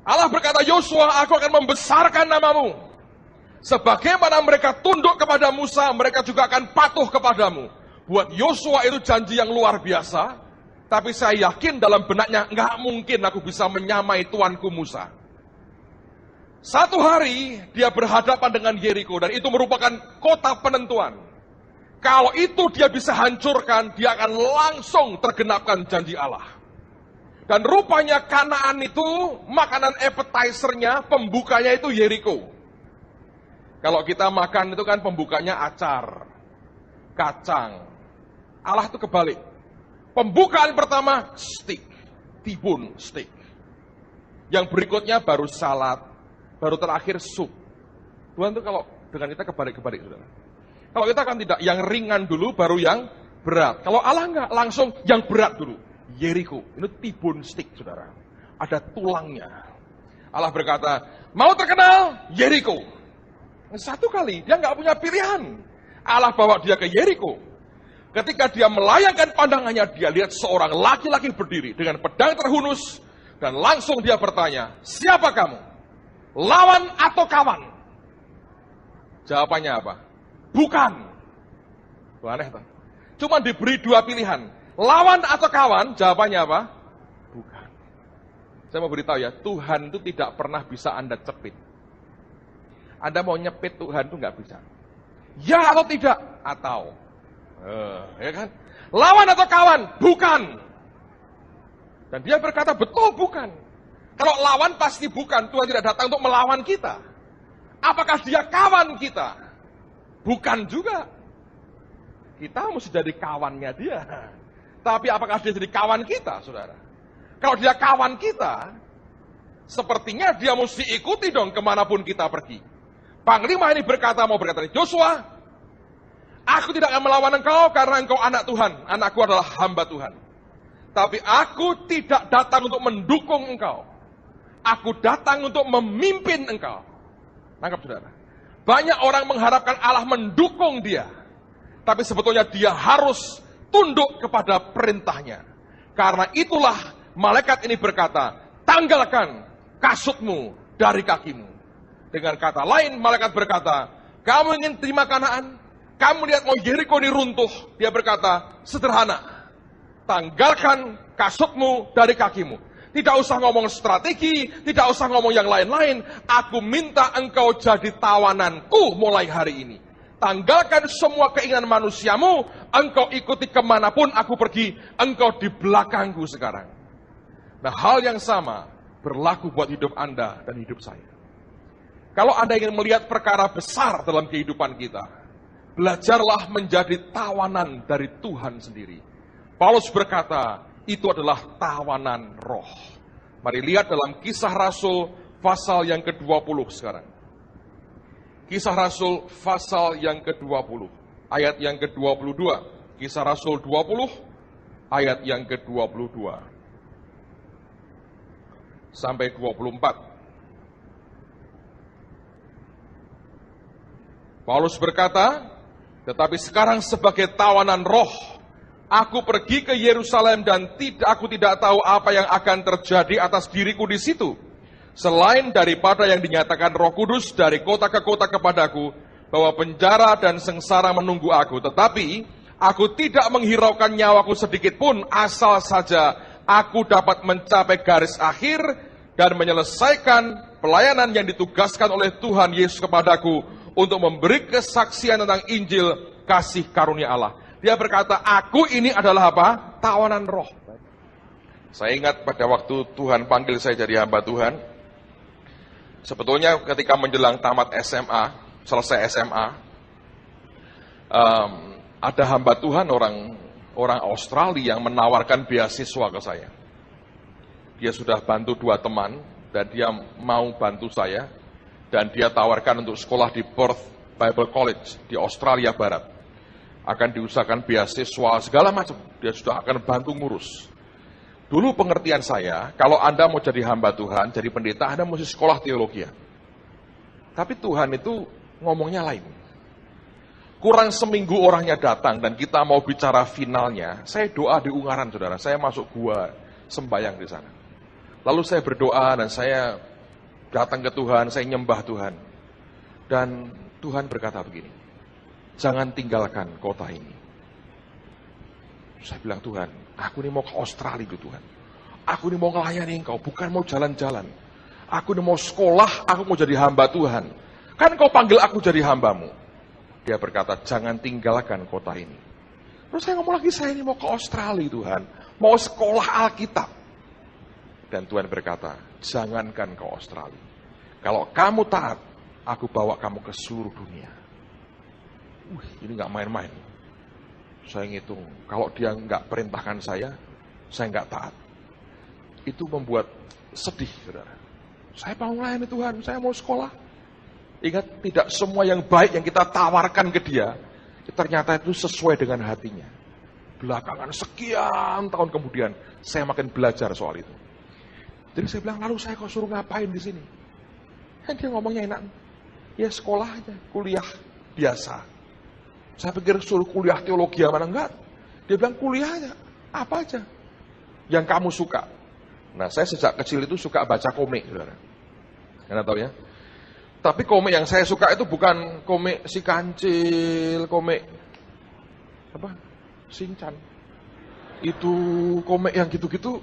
Allah berkata, Yosua, aku akan membesarkan namamu. Sebagaimana mereka tunduk kepada Musa, mereka juga akan patuh kepadamu. Buat Yosua itu janji yang luar biasa, tapi saya yakin dalam benaknya, nggak mungkin aku bisa menyamai tuanku Musa. Satu hari, dia berhadapan dengan Yeriko, dan itu merupakan kota penentuan. Kalau itu dia bisa hancurkan, dia akan langsung tergenapkan janji Allah. Dan rupanya Kanaan itu, makanan appetizer-nya, pembukanya itu Yeriko. Kalau kita makan itu kan pembukanya acar, kacang. Allah itu kebalik. Pembukaan pertama, steak, tibun steak. Yang berikutnya baru salad, baru terakhir sup. Tuhan itu kalau dengan kita kebalik-kebalik, saudara. Kalau kita kan tidak, yang ringan dulu, baru yang berat. Kalau Allah enggak, langsung yang berat dulu. Yeriko, ini tibun steak, saudara. Ada tulangnya. Allah berkata, mau terkenal? Yeriko. Satu kali, dia nggak punya pilihan. Allah bawa dia ke Yeriko. Ketika dia melayangkan pandangannya, dia lihat seorang laki-laki berdiri dengan pedang terhunus. Dan langsung dia bertanya, siapa kamu? Lawan atau kawan? Jawabannya apa? Bukan. Aneh tuh. Cuma diberi dua pilihan. Lawan atau kawan? Jawabannya apa? Bukan. Saya mau beritahu ya, Tuhan itu tidak pernah bisa Anda cepit. Anda mau nyepit Tuhan itu nggak bisa. Ya atau tidak? Atau. Ya kan? Lawan atau kawan? Bukan. Dan dia berkata, betul bukan. Kalau lawan pasti bukan. Tuhan tidak datang untuk melawan kita. Apakah dia kawan kita? Bukan juga. Kita mesti jadi kawannya dia. Tapi apakah dia jadi kawan kita, saudara? Kalau dia kawan kita, sepertinya dia mesti ikuti dong kemanapun kita pergi. Panglima ini mau berkata, Yosua, aku tidak akan melawan engkau karena engkau anak Tuhan. Anakku adalah hamba Tuhan. Tapi aku tidak datang untuk mendukung engkau. Aku datang untuk memimpin engkau. Tangkap, saudara. Banyak orang mengharapkan Allah mendukung dia. Tapi sebetulnya dia harus tunduk kepada perintahnya. Karena itulah malaikat ini berkata, tanggalkan kasutmu dari kakimu. Dengan kata lain, malaikat berkata, kamu ingin terima Kanaan? Kamu lihat mau Yeriko ini runtuh. Dia berkata, sederhana. Tanggalkan kasutmu dari kakimu. Tidak usah ngomong strategi, tidak usah ngomong yang lain-lain. Aku minta engkau jadi tawananku mulai hari ini. Tanggalkan semua keinginan manusiamu, engkau ikuti kemanapun aku pergi, engkau di belakangku sekarang. Nah, hal yang sama berlaku buat hidup Anda dan hidup saya. Kalau Anda ingin melihat perkara besar dalam kehidupan kita, belajarlah menjadi tawanan dari Tuhan sendiri. Paulus berkata, itu adalah tawanan roh. Mari lihat dalam Kisah Rasul pasal yang ke-20 sekarang. Kisah Rasul pasal yang ke-20, ayat yang ke-22. Kisah Rasul 20, ayat yang ke-22 sampai 24. Paulus berkata, tetapi sekarang sebagai tawanan roh, aku pergi ke Yerusalem dan aku tidak tahu apa yang akan terjadi atas diriku di situ. Selain daripada yang dinyatakan Roh Kudus dari kota ke kota kepadaku, bahwa penjara dan sengsara menunggu aku. Tetapi aku tidak menghiraukan nyawaku sedikit pun, asal saja aku dapat mencapai garis akhir dan menyelesaikan pelayanan yang ditugaskan oleh Tuhan Yesus kepadaku untuk memberi kesaksian tentang Injil kasih karunia Allah. Dia berkata, aku ini adalah apa? Tawanan roh. Saya ingat pada waktu Tuhan panggil saya jadi hamba Tuhan, sebetulnya ketika menjelang tamat SMA, selesai SMA, ada hamba Tuhan orang Australia yang menawarkan beasiswa ke saya. Dia sudah bantu 2 teman dan dia mau bantu saya, dan dia tawarkan untuk sekolah di Perth Bible College di Australia Barat. Akan diusahakan beasiswa segala macam, dia sudah akan bantu ngurus. Dulu pengertian saya, kalau Anda mau jadi hamba Tuhan, jadi pendeta, Anda mesti sekolah teologi. Tapi Tuhan itu ngomongnya lain. Kurang seminggu orangnya datang dan kita mau bicara finalnya, saya doa di Ungaran, saudara. Saya masuk gua sembayang di sana. Lalu saya berdoa dan saya datang ke Tuhan, saya nyembah Tuhan. Dan Tuhan berkata begini, jangan tinggalkan kota ini. Saya bilang, Tuhan, aku ini mau ke Australia itu Tuhan. Aku ini mau melayani Engkau, bukan mau jalan-jalan. Aku ini mau sekolah, aku mau jadi hamba Tuhan. Kan Kau panggil aku jadi hambamu. Dia berkata, jangan tinggalkan kota ini. Terus saya ngomong lagi, saya ini mau ke Australia Tuhan. Mau sekolah Alkitab. Dan Tuhan berkata, jangankan ke Australia. Kalau kamu taat, aku bawa kamu ke seluruh dunia. Ini gak main-main. Saya ngitung, kalau dia gak perintahkan saya gak taat. Itu membuat sedih, saudara. Saya mau melayani Tuhan, saya mau sekolah. Ingat, tidak semua yang baik yang kita tawarkan ke dia, ternyata itu sesuai dengan hatinya. Belakangan sekian tahun kemudian, saya makin belajar soal itu. Jadi saya bilang, lalu saya kok suruh ngapain di sini? Kan dia ngomongnya enak. Ya sekolah aja, kuliah biasa. Saya pikir suruh kuliah teologi mana enggak. Dia bilang kuliah aja, apa aja yang kamu suka. Nah, saya sejak kecil itu suka baca komik, saudara. Anda tahu ya? Tapi komik yang saya suka itu bukan komik si kancil, komik apa? Shinchan. Itu komik yang gitu-gitu.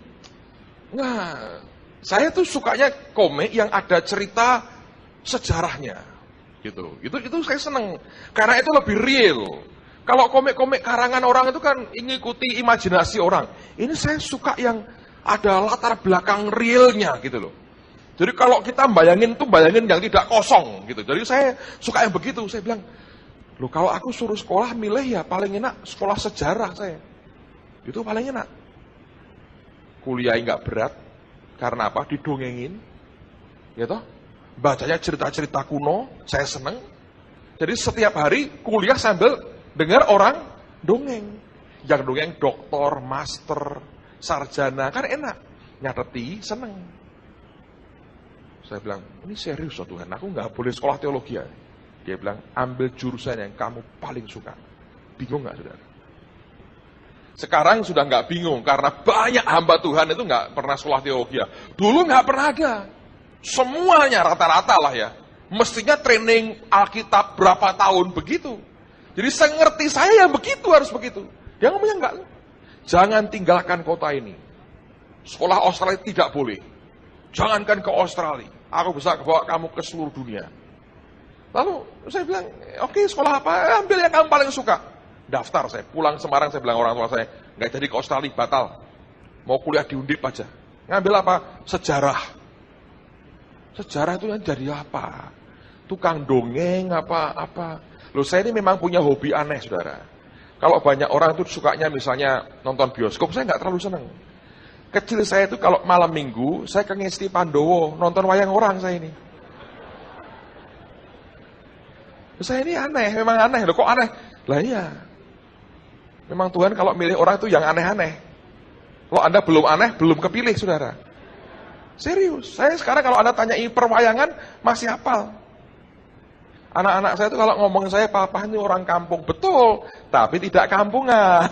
Nah, saya tuh sukanya komik yang ada cerita sejarahnya. Gitu. Itu saya seneng. Karena itu lebih real. Kalau komik-komik karangan orang itu kan mengikuti imajinasi orang. Ini saya suka yang ada latar belakang realnya gitu loh. Jadi kalau kita bayangin yang tidak kosong gitu. Jadi saya suka yang begitu. Saya bilang, loh kalau aku suruh sekolah milih ya paling enak sekolah sejarah saya. Itu paling enak. Kuliah nggak berat. Karena apa? Didongengin. Ya toh? Bacanya cerita-cerita kuno, saya seneng. Jadi setiap hari kuliah sambil dengar orang dongeng. Yang dongeng doktor, master, sarjana, kan enak. Nyateti, seneng. Saya bilang, ini serius loh Tuhan, aku nggak boleh sekolah teologi ya. Dia bilang, ambil jurusan yang kamu paling suka. Bingung nggak saudara? Sekarang sudah nggak bingung, karena banyak hamba Tuhan itu nggak pernah sekolah teologi ya. Dulu nggak pernah ada. Semuanya rata-rata lah ya. Mestinya training Alkitab berapa tahun begitu. Jadi saya ngerti saya yang begitu harus begitu. Dia ngomongnya enggak. Jangan tinggalkan kota ini. Sekolah Australia tidak boleh. Jangankan ke Australia. Aku bisa bawa kamu ke seluruh dunia. Lalu saya bilang, oke, sekolah apa? Ambil yang kamu paling suka. Daftar saya. Pulang Semarang saya bilang orang tua saya, nggak jadi ke Australia, batal. Mau kuliah di Undip aja. Ngambil apa? Sejarah. Sejarah itu yang jadi apa? Tukang dongeng apa-apa. Loh saya ini memang punya hobi aneh, saudara. Kalau banyak orang itu sukanya misalnya nonton bioskop, saya nggak terlalu senang. Kecil saya itu kalau malam minggu, saya ke Ngesti Pandowo, nonton wayang orang saya ini. Saya ini aneh, memang aneh. Loh kok aneh? Lah iya. Memang Tuhan kalau milih orang itu yang aneh-aneh. Kalau Anda belum aneh, belum kepilih, saudara. Serius, saya sekarang kalau Anda tanyai perwayangan, masih hafal. Anak-anak saya itu kalau ngomong saya, papa ini orang kampung. Betul, tapi tidak kampungan.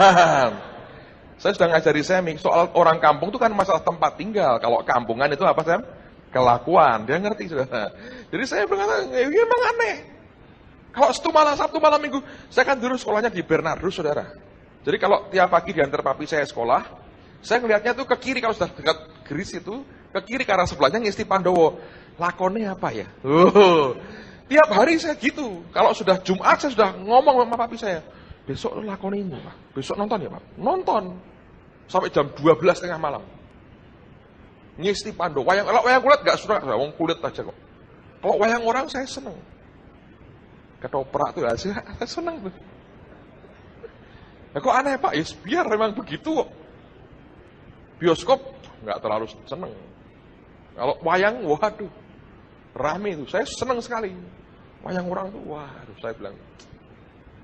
Saya sudah ngajari Semi, soal orang kampung itu kan masalah tempat tinggal. Kalau kampungan itu apa, Sam? Kelakuan. Dia ngerti, saudara. Jadi saya berkata, ya memang aneh. Kalau Sabtu malam Minggu, saya kan dulu sekolahnya di Bernardus, saudara. Jadi kalau tiap pagi diantar papi saya sekolah, saya ngelihatnya tuh ke kiri, kalau sudah dekat geris itu, ke kiri ke arah sebelahnya Ngesti Pandowo. Lakonnya apa ya? Tiap hari saya gitu. Kalau sudah Jumat saya sudah ngomong sama papi saya. Besok lakon ini, Pak. Besok nonton ya, Pak? Nonton. Sampai jam 12 tengah malam. Ngesti Pandowo. Kalau wayang kulit gak suka, wong kulit aja kok. Kalau wayang orang saya seneng. Ketoprak tuh ya, saya seneng tuh. Nah, kok aneh, Pak? Ya biar memang begitu kok. Bioskop nggak terlalu seneng. Kalau wayang, waduh, rame itu. Saya seneng sekali. Wayang orang tuh, waduh, saya bilang.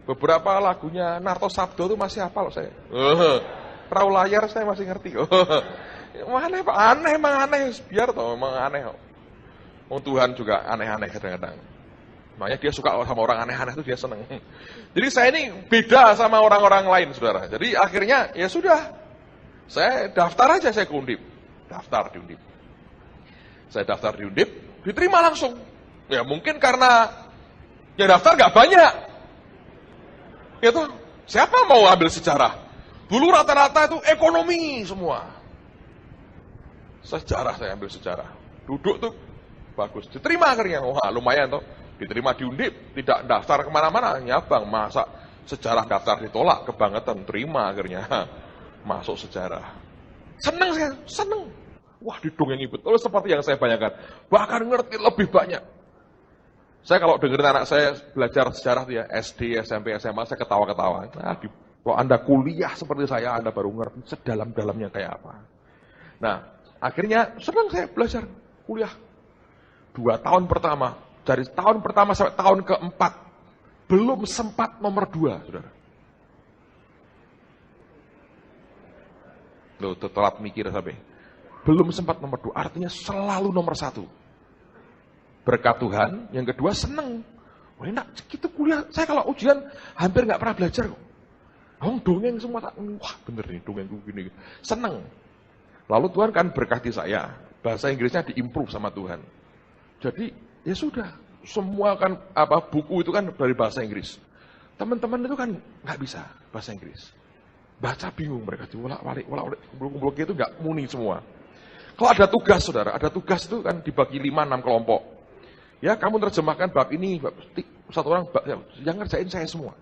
Beberapa lagunya Narto Sabdo tuh masih hafal saya. Perahu layar saya masih ngerti. Aneh, Pak? Aneh, emang aneh. Biar toh, emang aneh kok. Oh, Tuhan juga aneh-aneh kadang-kadang. Makanya dia suka sama orang aneh-aneh itu dia seneng. Jadi saya ini beda sama orang-orang lain, saudara. Jadi akhirnya ya sudah. Saya daftar aja, saya ke Undip. Daftar di Undip. Saya daftar di Undip, diterima langsung. Ya mungkin karena yang daftar gak banyak. Gitu. Siapa mau ambil sejarah? Dulu rata-rata itu ekonomi semua. Sejarah saya ambil sejarah. Duduk tuh bagus. Diterima akhirnya. Wah lumayan tuh. Diterima di Undip. Tidak daftar kemana-mana. Nyabang. Masa sejarah daftar ditolak. Kebangetan. Terima akhirnya. Masuk sejarah. Seneng saya. Seneng. Wah didongeng betul seperti yang saya bayangkan. Bahkan ngerti lebih banyak. Saya kalau dengerin anak saya belajar sejarah ya, SD, SMP, SMA, saya ketawa-ketawa. Nah, kalau Anda kuliah seperti saya, Anda baru ngerti sedalam-dalamnya kayak apa. Nah, akhirnya senang saya belajar kuliah. 2 tahun pertama, dari tahun pertama sampai tahun keempat, belum sempat nomor 2, saudara. Loh, telat mikir sampai. Belum sempat nomor 2, artinya selalu nomor 1. Berkat Tuhan, yang kedua seneng. Wah enak, gitu kuliah. Saya kalau ujian hampir nggak pernah belajar kok. Dongeng semua, wah bener nih dongeng gini. Seneng. Lalu Tuhan kan berkati saya. Bahasa Inggrisnya diimprove sama Tuhan. Jadi ya sudah, semua kan buku itu kan dari bahasa Inggris. Teman-teman itu kan nggak bisa bahasa Inggris. Baca bingung mereka, kumpul-kumpul gitu nggak muni semua. Kalau ada tugas, saudara, ada tugas itu kan dibagi 5-6 kelompok. Ya, kamu terjemahkan bab ini, satu orang, yang ngerjain saya semua.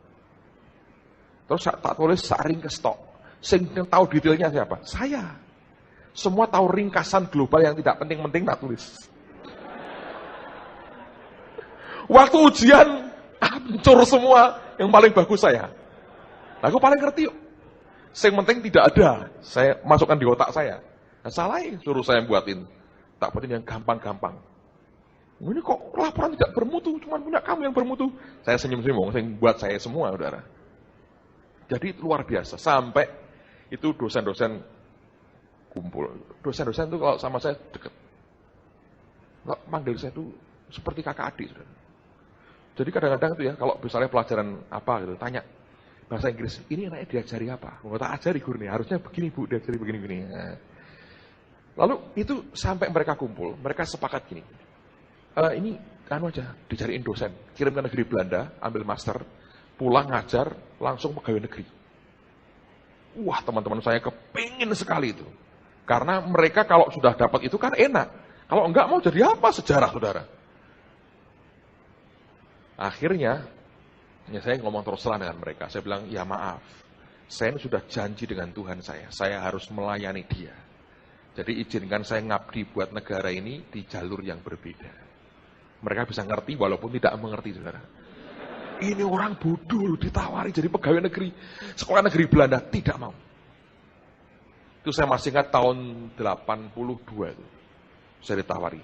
Terus tak tulis saring ke stok. Yang tahu detailnya siapa? Saya. Semua tahu ringkasan global yang tidak penting-penting tak tulis. Waktu ujian, hancur semua. Yang paling bagus saya. Aku paling ngerti yuk. Yang penting tidak ada. Saya masukkan di otak saya. Nah, salahin, suruh saya buatin. Tak penting yang gampang-gampang. Ini kok laporan tidak bermutu, cuma punya kamu yang bermutu. Saya senyum-senyum, saya buat saya semua, saudara. Jadi luar biasa. Sampai itu dosen-dosen kumpul. Dosen-dosen itu kalau sama saya dekat. Kalau manggil saya itu seperti kakak adik, saudara. Jadi kadang-kadang itu ya, kalau misalnya pelajaran apa gitu, tanya bahasa Inggris, ini anaknya diajari apa? Mau tak ajari guru nih, harusnya begini bu, diajari begini-begini. Nah. Lalu itu sampai mereka kumpul, mereka sepakat gini. Ini anu aja, dicariin dosen, kirim ke negeri Belanda, ambil master, pulang ngajar, langsung pegawai negeri. Wah teman-teman saya kepingin sekali itu. Karena mereka kalau sudah dapat itu kan enak. Kalau enggak mau jadi apa sejarah, saudara? Akhirnya, ya saya ngomong terus terang dengan mereka. Saya bilang, ya maaf, saya sudah janji dengan Tuhan saya harus melayani dia. Jadi izinkan saya ngabdi buat negara ini di jalur yang berbeda. Mereka bisa ngerti walaupun tidak mengerti, saudara. Ini orang bodoh ditawari jadi pegawai negeri. Sekolah negeri Belanda tidak mau. Itu saya masih ingat tahun 82 itu. Saya ditawari.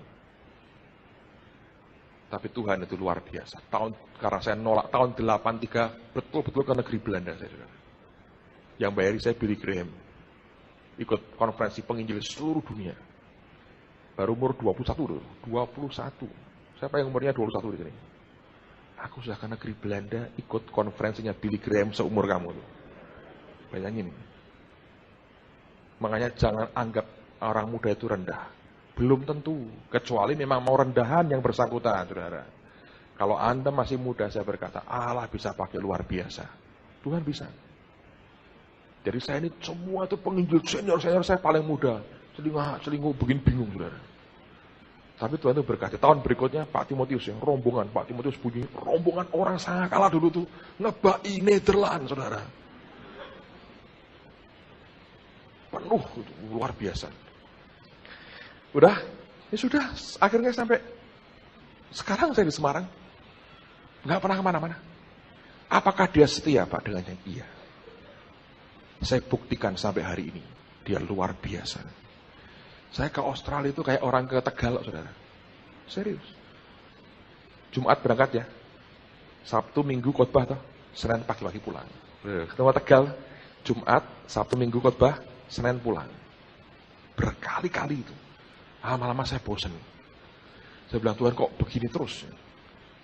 Tapi Tuhan itu luar biasa. Karena saya nolak tahun 83 betul-betul ke negeri Belanda saya, saudara. Yang bayari saya Billy Graham. Ikut konferensi penginjil seluruh dunia. Baru umur 21 loh. 21. Siapa yang umurnya 21 di sini? Aku sudah ke negeri Belanda, ikut konferensinya Billy Graham seumur kamu tuh. Bayangin. Makanya jangan anggap orang muda itu rendah. Belum tentu, kecuali memang mau rendahan yang bersangkutan, saudara. Kalau Anda masih muda, saya berkata, Allah bisa pakai luar biasa. Tuhan bisa. Jadi saya ini semua itu penginjil senior saya paling muda. Selingkuh bikin bingung, saudara. Tapi Tuhan itu berkata, tahun berikutnya Pak Timotius yang rombongan, Pak Timotius bunyi, rombongan orang sangat kalah dulu tuh, ngebai Nederland, saudara. Penuh, luar biasa. Udah, ya sudah, akhirnya sampai sekarang saya di Semarang. Nggak pernah kemana-mana. Apakah dia setia Pak dengannya? Iya. Saya buktikan sampai hari ini, dia luar biasa. Saya ke Australia itu kayak orang ke Tegal, saudara. Serius. Jumat berangkat ya. Sabtu, Minggu khotbah toh. Senin pagi-pagi pulang. Ketemu Tegal. Jumat, Sabtu, Minggu khotbah. Senin pulang. Berkali-kali itu. Lama-lama saya bosan. Saya bilang, Tuhan kok begini terus?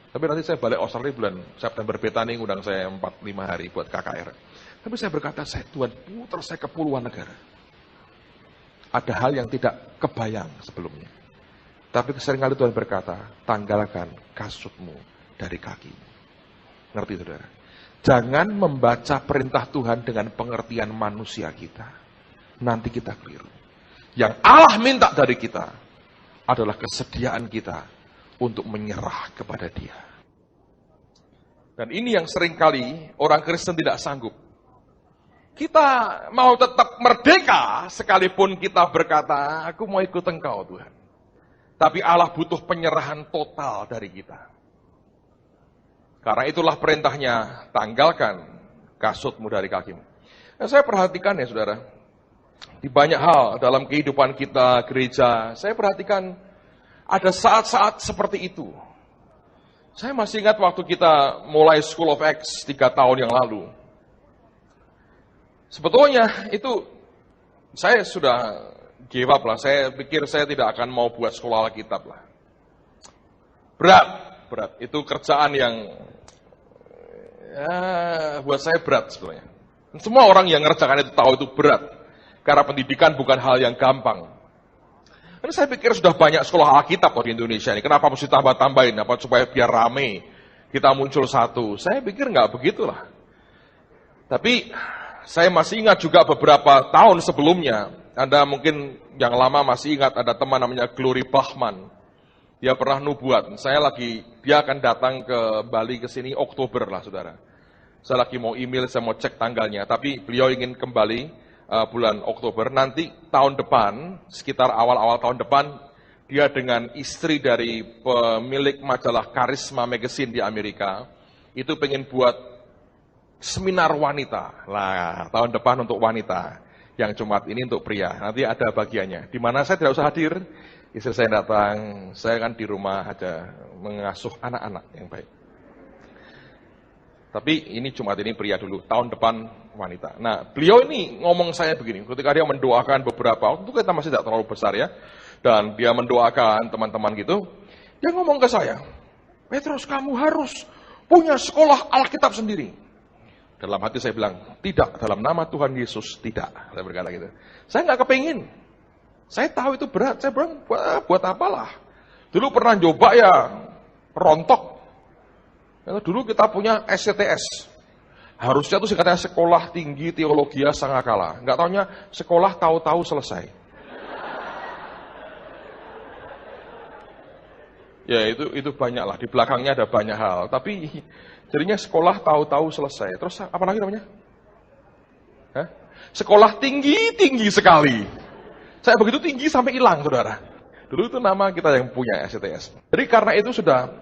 Tapi nanti saya balik Australia bulan September, Betani ngundang saya 4-5 hari buat KKR. Tapi saya berkata, Tuhan putar saya ke puluhan negara. Ada hal yang tidak kebayang sebelumnya. Tapi seringkali Tuhan berkata, tanggalkan kasutmu dari kaki. Ngerti saudara? Jangan membaca perintah Tuhan dengan pengertian manusia kita. Nanti kita keliru. Yang Allah minta dari kita adalah kesediaan kita untuk menyerah kepada Dia. Dan ini yang seringkali orang Kristen tidak sanggup. Kita mau tetap merdeka sekalipun kita berkata, aku mau ikut Engkau Tuhan. Tapi Allah butuh penyerahan total dari kita. Karena itulah perintahnya, tanggalkan kasutmu dari kakimu. Nah, saya perhatikan ya saudara, di banyak hal dalam kehidupan kita, gereja, saya perhatikan ada saat-saat seperti itu. Saya masih ingat waktu kita mulai School of Acts 3 tahun yang lalu. Sebetulnya itu saya sudah give up lah. Saya pikir saya tidak akan mau buat sekolah Alkitab lah. Berat. Itu kerjaan yang buat saya berat sebetulnya. Semua orang yang ngerjakan itu tahu itu berat. Karena pendidikan bukan hal yang gampang. Karena saya pikir sudah banyak sekolah Alkitab di Indonesia ini. Kenapa mesti tambah-tambahin? Apa supaya biar rame kita muncul satu? Saya pikir nggak begitulah. Tapi saya masih ingat juga beberapa tahun sebelumnya, Anda mungkin yang lama masih ingat ada teman namanya Glory Bachman. Dia pernah nubuat, dia akan datang ke Bali ke sini Oktober lah saudara. Saya lagi mau email, saya mau cek tanggalnya, tapi beliau ingin kembali bulan Oktober. Nanti tahun depan, sekitar awal-awal tahun depan, dia dengan istri dari pemilik majalah Karisma Magazine di Amerika, itu pengen buat seminar wanita. Lah, tahun depan untuk wanita. Yang Jumat ini untuk pria. Nanti ada bagiannya. Di mana saya tidak usah hadir. Istri saya datang. Saya kan di rumah aja mengasuh anak-anak yang baik. Tapi ini Jumat ini pria dulu. Tahun depan wanita. Nah, beliau ini ngomong saya begini. Ketika dia mendoakan beberapa, waktu itu kita masih tidak terlalu besar ya. Dan dia mendoakan teman-teman gitu. Dia ngomong ke saya, Petrus kamu harus punya sekolah Alkitab sendiri. Dalam hati saya bilang, tidak, dalam nama Tuhan Yesus, tidak. Saya berkata gitu. Saya nggak kepingin. Saya tahu itu berat. Saya bilang, buat apalah. Dulu pernah coba ya, rontok. Dulu kita punya SCTS. Harusnya itu katanya sekolah tinggi teologi Sangakala. Nggak taunya sekolah tahu-tahu selesai. Ya itu banyak lah. Di belakangnya ada banyak hal. Tapi jadinya sekolah tahu-tahu selesai. Terus apa lagi namanya? Sekolah tinggi sekali. Saya begitu tinggi sampai hilang, saudara. Dulu itu nama kita yang punya SCTS. Jadi karena itu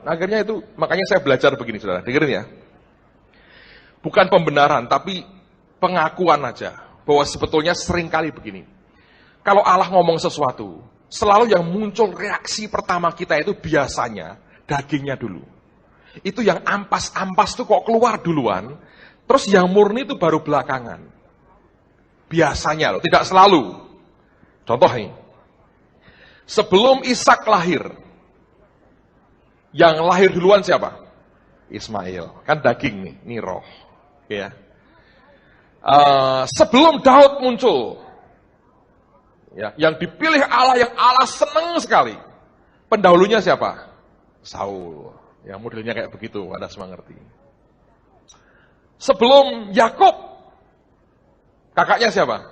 akhirnya itu, makanya saya belajar begini, saudara. Dengerin ya. Bukan pembenaran, tapi pengakuan aja. Bahwa sebetulnya seringkali begini. Kalau Allah ngomong sesuatu, selalu yang muncul reaksi pertama kita itu biasanya dagingnya dulu. Itu yang ampas-ampas tuh kok keluar duluan, terus yang murni itu baru belakangan. Biasanya loh, tidak selalu. Contoh nih, sebelum Ishak lahir, yang lahir duluan siapa? Ismail. Kan daging nih, ini roh. Ya. Sebelum Daud muncul, ya, yang dipilih Allah, yang Allah senang sekali. Pendahulunya siapa? Saul. Ya, modelnya kayak begitu, Anda semua ngerti. Sebelum Yakub, kakaknya siapa?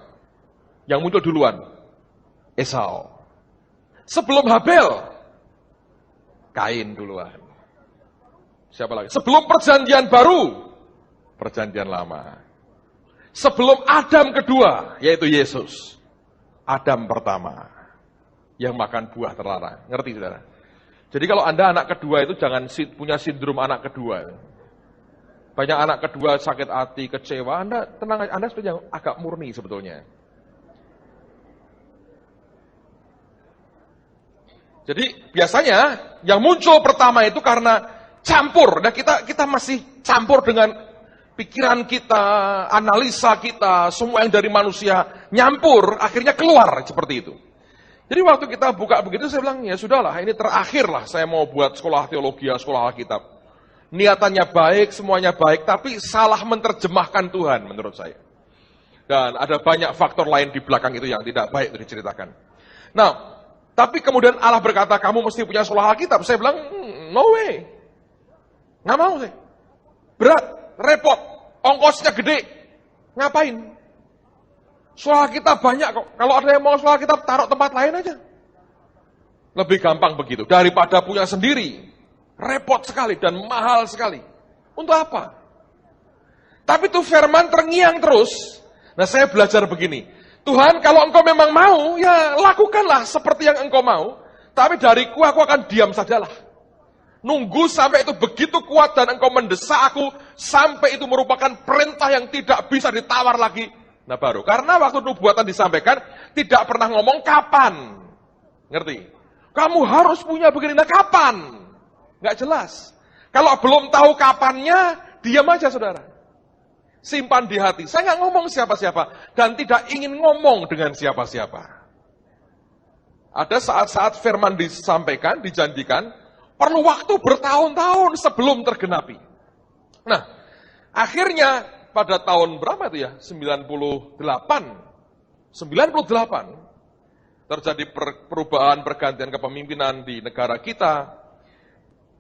Yang muncul duluan? Esau. Sebelum Habel, Kain duluan. Siapa lagi? Sebelum perjanjian baru, perjanjian lama. Sebelum Adam kedua, yaitu Yesus. Adam pertama, yang makan buah terlarang. Ngerti, saudara? Jadi kalau Anda anak kedua itu jangan punya sindrom anak kedua. Banyak anak kedua sakit hati, kecewa. Anda tenang aja, Anda sudah agak murni sebetulnya. Jadi biasanya yang muncul pertama itu karena campur. Nah kita masih campur dengan pikiran kita, analisa kita, semua yang dari manusia nyampur, akhirnya keluar seperti itu. Jadi waktu kita buka begitu saya bilang, ya sudahlah, ini terakhir lah saya mau buat sekolah teologi, sekolah Alkitab. Niatannya baik, semuanya baik, tapi salah menerjemahkan Tuhan menurut saya. Dan ada banyak faktor lain di belakang itu yang tidak baik itu diceritakan. Nah, tapi kemudian Allah berkata, kamu mesti punya sekolah Alkitab. Saya bilang, no way. Nggak mau saya. Berat, repot, ongkosnya gede. Ngapain? Sekolah Alkitab banyak kok. Kalau ada yang mau sekolah Alkitab, taruh tempat lain aja. Lebih gampang begitu. Daripada punya sendiri. Repot sekali dan mahal sekali. Untuk apa? Tapi tuh firman terngiang terus. Nah saya belajar begini. Tuhan, kalau engkau memang mau, ya lakukanlah seperti yang engkau mau. Tapi dariku, aku akan diam sajalah. Nunggu sampai itu begitu kuat dan engkau mendesak aku, sampai itu merupakan perintah yang tidak bisa ditawar lagi. Nah baru, karena waktu nubuatan disampaikan, tidak pernah ngomong kapan. Ngerti? Kamu harus punya begini, nah kapan? Nggak jelas. Kalau belum tahu kapannya, diam aja saudara. Simpan di hati. Saya nggak ngomong siapa-siapa. Dan tidak ingin ngomong dengan siapa-siapa. Ada saat-saat firman disampaikan, dijanjikan, perlu waktu bertahun-tahun sebelum tergenapi. Nah, akhirnya pada tahun berapa itu ya? 98. Terjadi perubahan pergantian kepemimpinan di negara kita.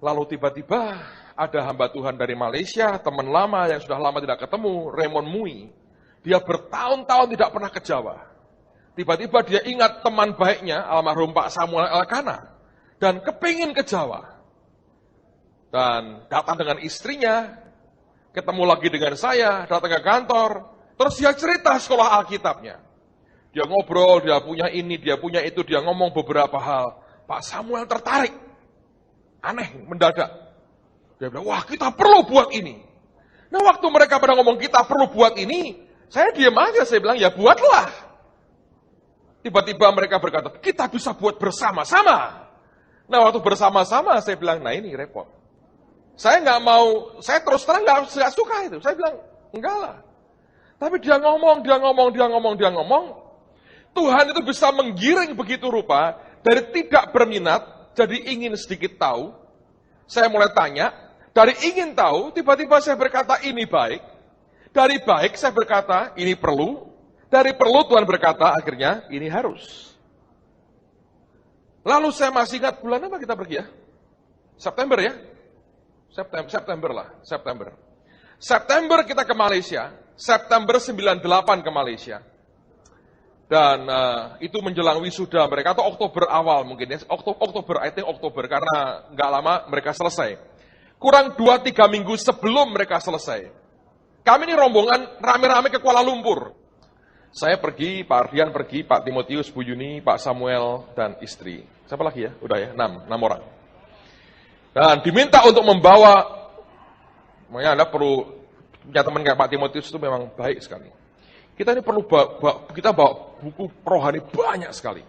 Lalu tiba-tiba ada hamba Tuhan dari Malaysia, teman lama yang sudah lama tidak ketemu, Raymond Mui. Dia bertahun-tahun tidak pernah ke Jawa. Tiba-tiba dia ingat teman baiknya, almarhum Pak Samuel Elkana. Dan kepingin ke Jawa. Dan datang dengan istrinya, ketemu lagi dengan saya, datang ke kantor. Terus dia cerita sekolah Alkitabnya. Dia ngobrol, dia punya ini, dia punya itu, dia ngomong beberapa hal. Pak Samuel tertarik. Aneh, mendadak. Dia bilang, wah kita perlu buat ini. Nah waktu mereka pada ngomong kita perlu buat ini, saya diam aja, saya bilang ya buatlah. Tiba-tiba mereka berkata, kita bisa buat bersama-sama. Nah waktu bersama-sama saya bilang, nah ini repot. Saya nggak mau, saya terus terang nggak suka itu. Saya bilang, enggak lah. Tapi dia ngomong. Tuhan itu bisa menggiring begitu rupa, dari tidak berminat, jadi ingin sedikit tahu. Saya mulai tanya, dari ingin tahu, tiba-tiba saya berkata ini baik. Dari baik saya berkata ini perlu. Dari perlu Tuhan berkata akhirnya ini harus. Lalu saya masih ingat bulan apa kita pergi ya? September ya? September kita ke Malaysia. September 98 ke Malaysia. Dan itu menjelang wisuda mereka, atau Oktober awal mungkin ya. Oktober, karena nggak lama mereka selesai. Kurang 2-3 minggu sebelum mereka selesai. Kami ini rombongan rame-rame ke Kuala Lumpur. Saya pergi, Pak Ardian pergi, Pak Timotius, Bu Yuni, Pak Samuel, dan istri. Siapa lagi ya? Udah ya, 6 orang. Dan diminta untuk membawa, makanya Anda perlu punya teman kayak Pak Timotius itu memang baik sekali. Kita ini perlu kita bawa buku rohani banyak sekali.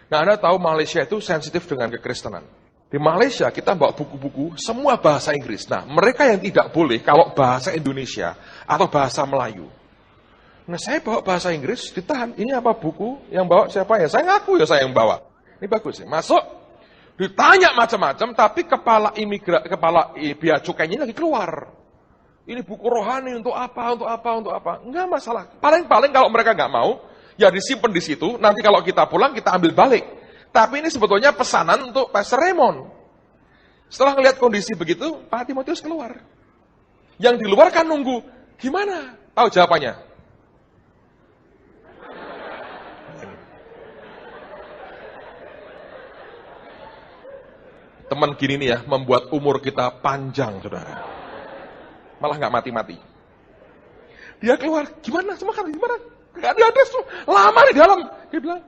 Nah, Anda tahu Malaysia itu sensitif dengan kekristenan. Di Malaysia kita bawa buku-buku semua bahasa Inggris. Nah, mereka yang tidak boleh kalau bahasa Indonesia atau bahasa Melayu. Nah, saya bawa bahasa Inggris, ditahan. Ini apa buku yang bawa siapa ya? Saya ngaku ya saya yang bawa. Ini bagus ya. Masuk, Ditanya macam-macam, tapi kepala bea cukainya lagi keluar. Ini buku rohani untuk apa, untuk apa, untuk apa. Enggak masalah. Paling-paling kalau mereka nggak mau, ya disimpan di situ. Nanti kalau kita pulang, kita ambil balik. Tapi ini sebetulnya pesanan untuk Pastor Raymond. Setelah melihat kondisi begitu, Pak Timotius keluar. Yang di luar kan nunggu. Gimana? Tahu jawabannya? Teman gini nih ya, membuat umur kita panjang, saudara. Malah nggak mati-mati. Dia keluar, gimana? Semakan, gimana? Nggak ada, lama di dalam. Dia bilang,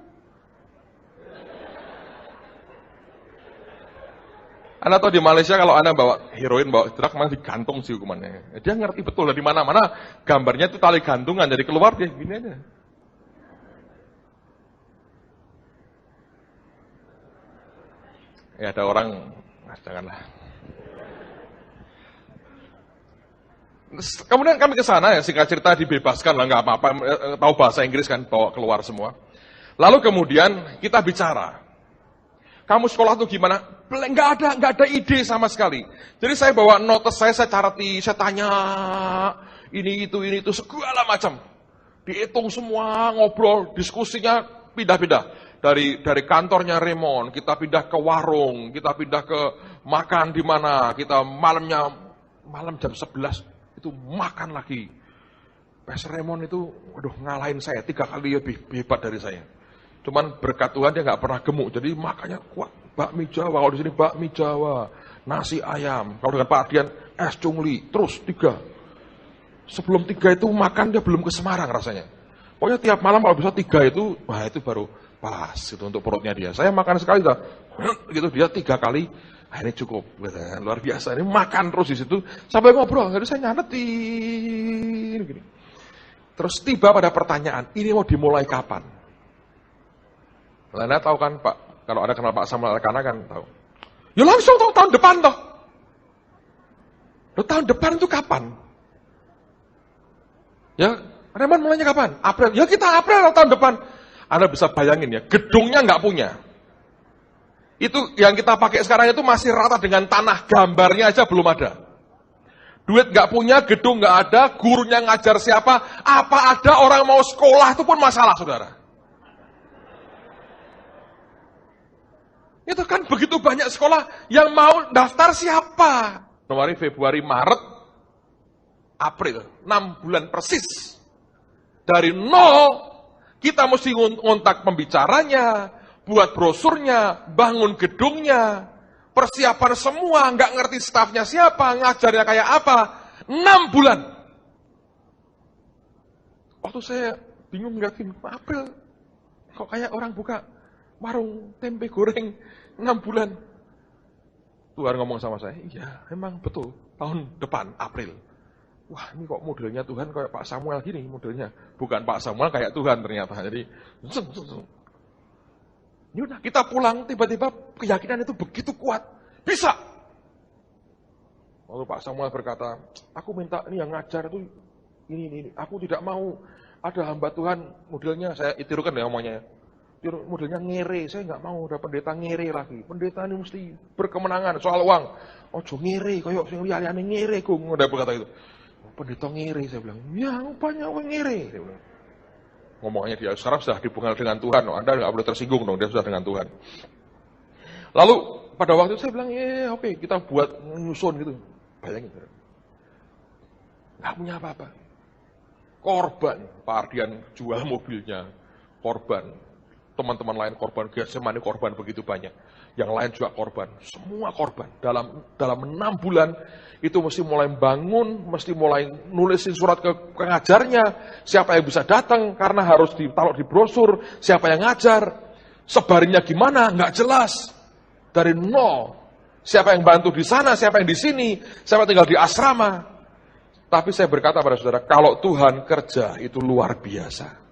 Anda tahu di Malaysia kalau Anda bawa heroin, bawa drug, malah digantung sih hukumannya. Dia ngerti betul lah di mana-mana gambarnya itu tali gantungan, jadi keluar dia gini aja. Ya ada orang, janganlah. Kemudian kami ke sana ya, singkat cerita dibebaskan lah, nggak apa-apa, tahu bahasa Inggris kan, bawa keluar semua. Lalu kemudian kita bicara, kamu sekolah tuh gimana? Nggak ada ide sama sekali. Jadi saya bawa notes saya carati, saya tanya, ini itu segala macam. Dihitung semua, ngobrol, diskusinya pindah-pindah. Dari kantornya Raymond, kita pindah ke warung, kita pindah ke makan di mana, kita malam jam 11 itu makan lagi. Pastor Raymond itu, waduh ngalahin saya 3 kali lebih hebat dari saya. Cuman berkat Tuhan dia nggak pernah gemuk, jadi makannya kuat. Bakmi Jawa, kalau di sini bakmi Jawa, nasi ayam. Kalau dengan Pak Ardian, es cungli, terus 3. Sebelum 3 itu makan dia belum ke Semarang rasanya. Pokoknya tiap malam kalau bisa 3 itu, wah itu baru pas itu untuk perutnya dia. Saya makan sekali dah, gitu dia 3 kali, ini cukup, luar biasa. Ini makan terus di situ sampai ngobrol. Jadi saya nyanetin gini. Terus tiba pada pertanyaan, ini mau dimulai kapan? Anda tahu kan Pak, kalau Anda kenal Pak Samuel Elkana kan tahu. Ya langsung tahun depan toh. Loh, tahun depan itu kapan? Ya, Raymond mulainya kapan? April. Ya kita April atau tahun depan. Anda bisa bayangin ya, gedungnya nggak punya. Itu yang kita pakai sekarang itu masih rata dengan tanah, gambarnya aja belum ada. Duit nggak punya, gedung nggak ada, gurunya ngajar siapa, apa ada orang mau sekolah itu pun masalah, saudara. Itu kan begitu banyak sekolah yang mau daftar siapa? Januari, Februari, Maret, April, 6 bulan persis. Dari nol, kita mesti ngontak pembicaranya, buat brosurnya, bangun gedungnya, persiapan semua, nggak ngerti stafnya siapa, ngajarnya kayak apa. 6 bulan. Waktu saya bingung ngeliatin, April, kok kayak orang buka warung tempe goreng 6 bulan. Tuhan ngomong sama saya, iya memang betul, tahun depan, April. Wah ini kok modelnya Tuhan kayak Pak Samuel gini modelnya. Bukan Pak Samuel kayak Tuhan ternyata. Jadi, yaudah kita pulang, tiba-tiba keyakinan itu begitu kuat. Bisa! Lalu Pak Samuel berkata, aku minta ini yang ngajar itu ini. Aku tidak mau ada hamba Tuhan modelnya, saya itirukan ya ngomongnya. Modelnya ngere, saya nggak mau ada pendeta ngere lagi. Pendeta ini mesti berkemenangan soal uang. Ojo ngere, kayak sing liyane ngere, Gung. Udah berkata itu. Pendeta ngere, saya bilang. Ya, rupanya orang ngere. Saya bilang. Ngomongnya dia, sekarang sudah dihubungkan dengan Tuhan. Anda nggak boleh tersinggung dong, dia sudah dengan Tuhan. Lalu, pada waktu itu saya bilang, oke, kita buat nyusun gitu. Bayangin. Nggak punya apa-apa. Korban, Pak Ardian jual mobilnya. Korban. Teman-teman lain korban, Getsemani korban begitu banyak. Yang lain juga korban, semua korban. Dalam 6 bulan itu mesti mulai bangun, mesti mulai nulisin surat ke pengajarnya, siapa yang bisa datang karena harus ditaruh di brosur, siapa yang ngajar, sebarinnya gimana, nggak jelas. Dari nol, siapa yang bantu di sana, siapa yang di sini, siapa tinggal di asrama. Tapi saya berkata pada saudara, kalau Tuhan kerja itu luar biasa.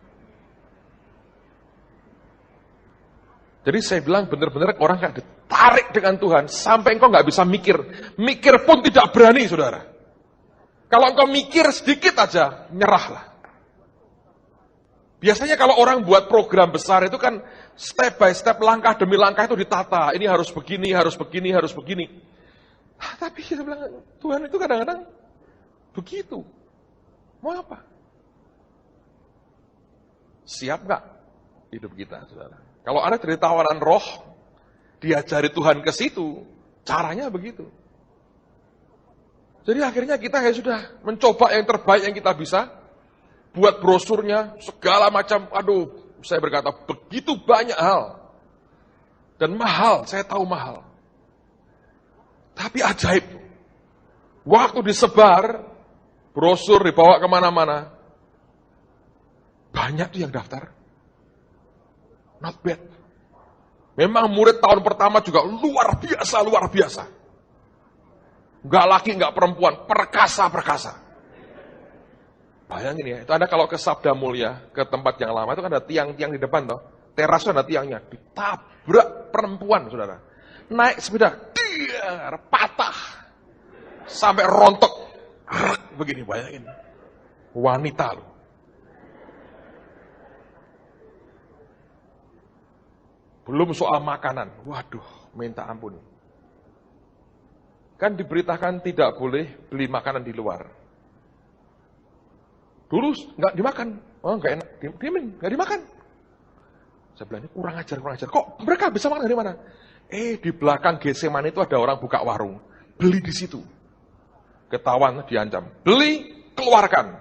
Jadi saya bilang benar-benar orang kayak ditarik dengan Tuhan sampai engkau nggak bisa mikir. Mikir pun tidak berani, saudara. Kalau engkau mikir sedikit aja, nyerahlah. Biasanya kalau orang buat program besar itu kan step by step, langkah demi langkah itu ditata. Ini harus begini, harus begini, harus begini. Tapi saya bilang, Tuhan itu kadang-kadang begitu. Mau apa? Siap nggak hidup kita, saudara? Kalau ada dari tawaran roh, diajari Tuhan ke situ, caranya begitu. Jadi akhirnya kita ya sudah mencoba yang terbaik yang kita bisa, buat brosurnya, segala macam, aduh, saya berkata begitu banyak hal. Dan mahal, saya tahu mahal. Tapi ajaib. Waktu disebar, brosur dibawa kemana-mana, banyak tuh yang daftar. Not bad. Memang murid tahun pertama juga luar biasa, luar biasa. Enggak laki, enggak perempuan, perkasa-perkasa. Bayangin ya, itu Anda kalau ke Sabda Mulia, ke tempat yang lama, itu kan ada tiang-tiang di depan toh. Teras ada tiangnya, ditabrak perempuan, saudara. Naik sepeda, dia patah. Sampai rontok. Begini, bayangin. Wanita loh. Belum soal makanan, waduh, minta ampun. Kan diberitakan tidak boleh beli makanan di luar. Dulu nggak dimakan, oh nggak enak, diemin, nggak dimakan. Saya bilang ini kurang ajar. Kok mereka bisa makan dari mana? Di belakang Getsemani itu ada orang buka warung, beli di situ. Ketahuan diancam, beli, keluarkan.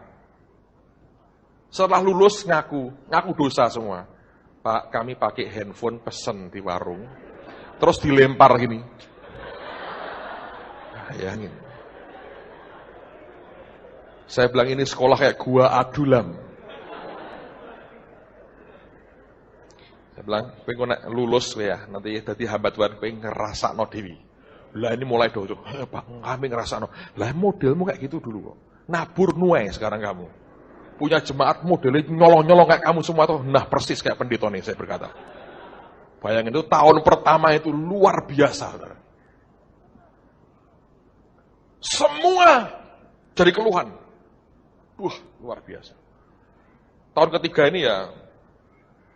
Setelah lulus ngaku dosa semua. Pak, kami pakai handphone pesen di warung, terus dilempar gini. Bayangin. Saya bilang ini sekolah kayak gua adulam. Saya bilang, pengen lulus ya, nanti jadi hamba Tuhan, pengen ngerasa no dewi. Lah ini mulai dojo, Pak, kami ngerasa no. Lah modelmu kayak gitu dulu kok. Nabur nuai sekarang kamu. Punya jemaat modelnya nyolong-nyolong kayak kamu semua tuh. Nah persis kayak pendeta nih, saya berkata. Bayangin itu tahun pertama itu luar biasa. Saudara. Semua jadi keluhan. Wah, luar biasa. Tahun ketiga ini ya,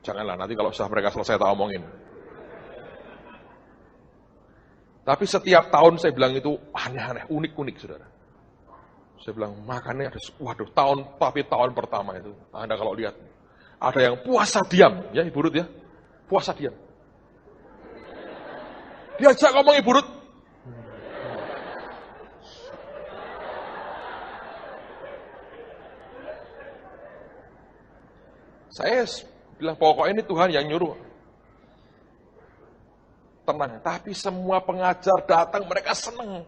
janganlah nanti kalau sudah mereka selesai tak omongin. Tapi setiap tahun saya bilang itu aneh-aneh, unik-unik, saudara. Saya bilang, makannya ada, waduh, tapi tahun pertama itu, Anda kalau lihat, ada yang puasa diam, ya Ibu Ruth ya, puasa diam. Diajak ngomong Ibu Ruth, saya bilang, pokoknya ini Tuhan yang nyuruh. Tenang, tapi semua pengajar datang, mereka senang.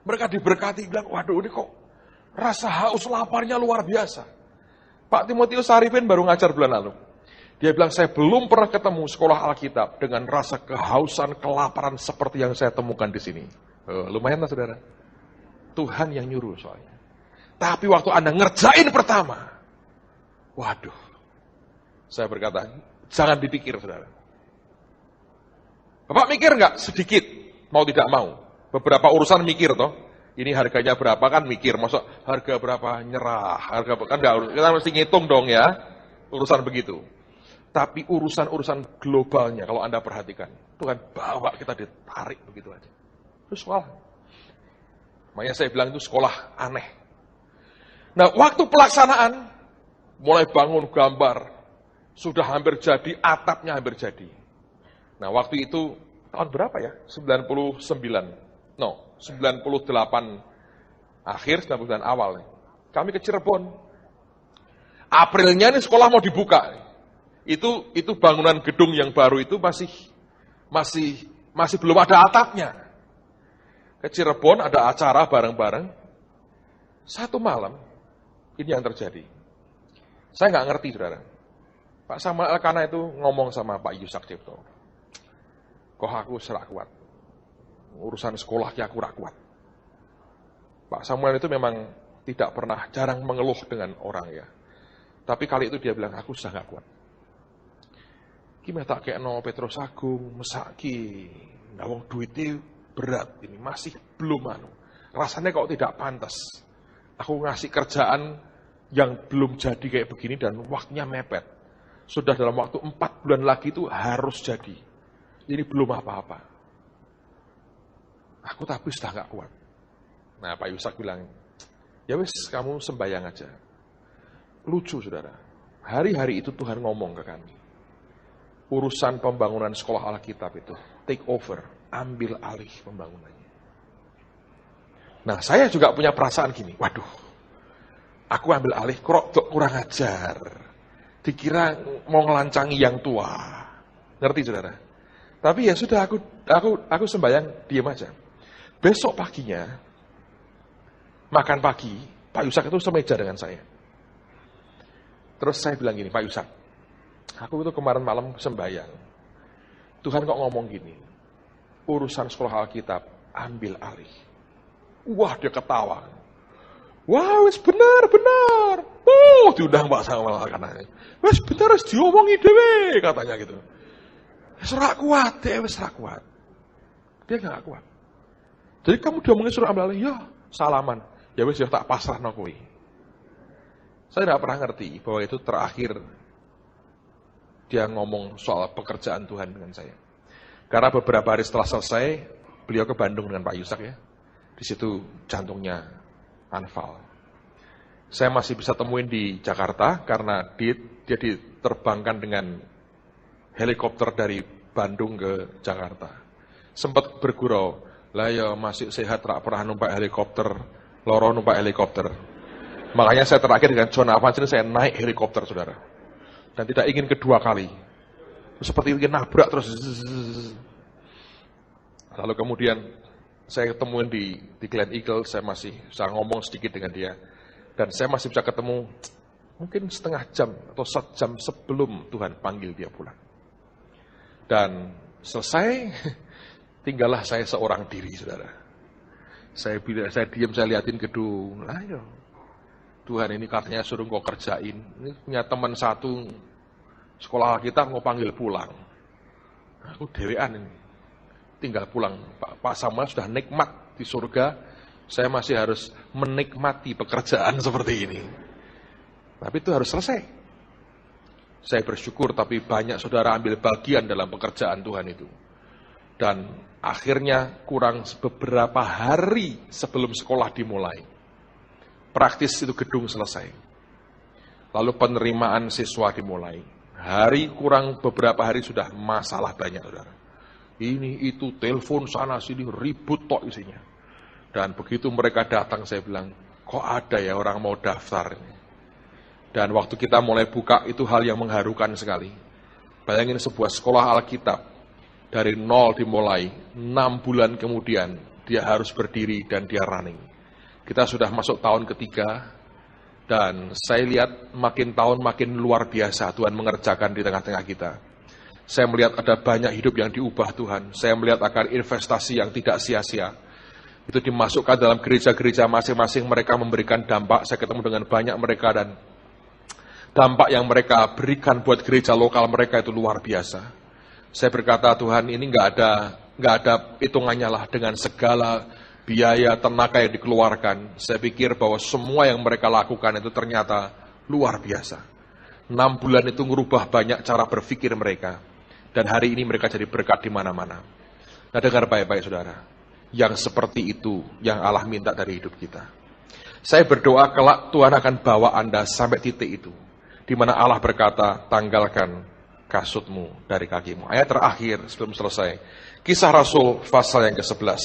Mereka diberkati, bilang, waduh ini kok rasa haus laparnya luar biasa. Pak Timotius Arifin baru ngajar bulan lalu. Dia bilang, saya belum pernah ketemu sekolah Alkitab dengan rasa kehausan, kelaparan seperti yang saya temukan di sini. Lumayan lah saudara. Tuhan yang nyuruh soalnya. Tapi waktu Anda ngerjain pertama, waduh. Saya berkata, jangan dipikir saudara. Bapak mikir nggak? Sedikit, mau tidak mau. Beberapa urusan mikir toh. Ini harganya berapa kan mikir. Masa harga berapa nyerah. Harga kan enggak, kita mesti ngitung dong ya. Urusan begitu. Tapi urusan-urusan globalnya kalau Anda perhatikan. Tuhan bawa kita ditarik begitu aja. Itu sekolah. Makanya saya bilang itu sekolah aneh. Nah waktu pelaksanaan, mulai bangun gambar. Sudah hampir jadi, atapnya hampir jadi. Nah waktu itu, tahun berapa ya? 99. No, 98 akhir, 99 awal. Kami ke Cirebon. Aprilnya ini sekolah mau dibuka. Itu bangunan gedung yang baru itu masih belum ada atapnya. Ke Cirebon ada acara bareng-bareng. Satu malam, ini yang terjadi. Saya nggak ngerti, saudara. Pak Samuel Elkana itu ngomong sama Pak Yusak Cipto. Kok aku serak kuat. Urusan sekolah aku rak kuat. Pak Samuel itu memang tidak pernah, jarang mengeluh dengan orang ya. Tapi kali itu dia bilang, aku sudah gak kuat. Gimana tak kayak no Petrus Agung, mesaki. Nawang duitnya berat, ini masih belum anu. Rasanya kok tidak pantas. Aku ngasih kerjaan yang belum jadi kayak begini dan waktunya mepet. Sudah dalam waktu 4 bulan lagi itu harus jadi. Ini belum apa-apa. Aku tapi sudah gak kuat. Nah, Pak Yusak bilang, ya wis kamu sembahyang aja. Lucu, saudara. Hari-hari itu Tuhan ngomong ke kami. Urusan pembangunan sekolah Alkitab itu, take over, ambil alih pembangunannya. Nah, saya juga punya perasaan gini, waduh, aku ambil alih, kurang ajar. Dikira mau ngelancangi yang tua. Ngerti, saudara? Tapi ya sudah, aku sembahyang, diam aja. Besok paginya, makan pagi, Pak Yusak itu semeja dengan saya. Terus saya bilang gini, Pak Yusak, aku itu kemarin malam sembahyang. Tuhan kok ngomong gini, urusan sekolah Alkitab, ambil alih. Wah, dia ketawa. Wah, wis benar. Diundang Pak Samuel kanane. Wis benar wis diomongi dhewe katanya gitu. Wis ora kuat, wis ora kuat. Dia enggak kuat. Jadi kamu diomongin suruh ambil alih, ya salaman. Ya wis ya tak pasrahno kowe. Saya tidak pernah ngerti bahwa itu terakhir dia ngomong soal pekerjaan Tuhan dengan saya. Karena beberapa hari setelah selesai, beliau ke Bandung dengan Pak Yusak ya. Di situ jantungnya anfal. Saya masih bisa temuin di Jakarta karena dia diterbangkan dengan helikopter dari Bandung ke Jakarta. Sempat bergurau, lah ya masih sehat, tak pernah numpak helikopter, loro numpak helikopter. Makanya saya terakhir dengan John Evans ini saya naik helikopter, saudara. Dan tidak ingin kedua kali. Seperti ingin nabrak terus. Lalu kemudian saya ketemuin di Glen Eagle, saya masih bisa ngomong sedikit dengan dia. Dan saya masih bisa ketemu mungkin setengah jam atau 1 jam sebelum Tuhan panggil dia pulang. Dan selesai, tinggallah saya seorang diri, saudara. Saya diam, saya liatin gedung. Ayo, Tuhan ini katanya suruh kau kerjain. Ini punya teman satu, sekolah kita mau panggil pulang. Aku dewean ini. Tinggal pulang. Pak Samuel sudah nikmat di surga. Saya masih harus menikmati pekerjaan seperti ini. Tapi itu harus selesai. Saya bersyukur, tapi banyak saudara ambil bagian dalam pekerjaan Tuhan itu. Dan akhirnya kurang beberapa hari sebelum sekolah dimulai. Praktis itu gedung selesai. Lalu penerimaan siswa dimulai. Kurang beberapa hari sudah masalah banyak, saudara. Ini itu telepon sana sini ribut tok isinya. Dan begitu mereka datang, saya bilang, kok ada ya orang mau daftar ini. Dan waktu kita mulai buka, itu hal yang mengharukan sekali. Bayangin sebuah sekolah Alkitab, dari 0 dimulai, 6 bulan kemudian, dia harus berdiri dan dia running. Kita sudah masuk tahun ketiga, dan saya lihat makin tahun makin luar biasa Tuhan mengerjakan di tengah-tengah kita. Saya melihat ada banyak hidup yang diubah Tuhan. Saya melihat akan investasi yang tidak sia-sia. Itu dimasukkan dalam gereja-gereja masing-masing, mereka memberikan dampak. Saya ketemu dengan banyak mereka dan dampak yang mereka berikan buat gereja lokal mereka itu luar biasa. Saya berkata, Tuhan ini nggak ada hitungannya lah dengan segala biaya, tenaga yang dikeluarkan. Saya pikir bahwa semua yang mereka lakukan itu ternyata luar biasa. 6 bulan itu merubah banyak cara berpikir mereka. Dan hari ini mereka jadi berkat di mana-mana. Nah, dengar baik-baik, saudara. Yang seperti itu yang Allah minta dari hidup kita. Saya berdoa kelak Tuhan akan bawa Anda sampai titik itu, di mana Allah berkata, tanggalkan kasutmu dari kakimu. Ayat terakhir sebelum selesai. Kisah Rasul pasal yang ke-11.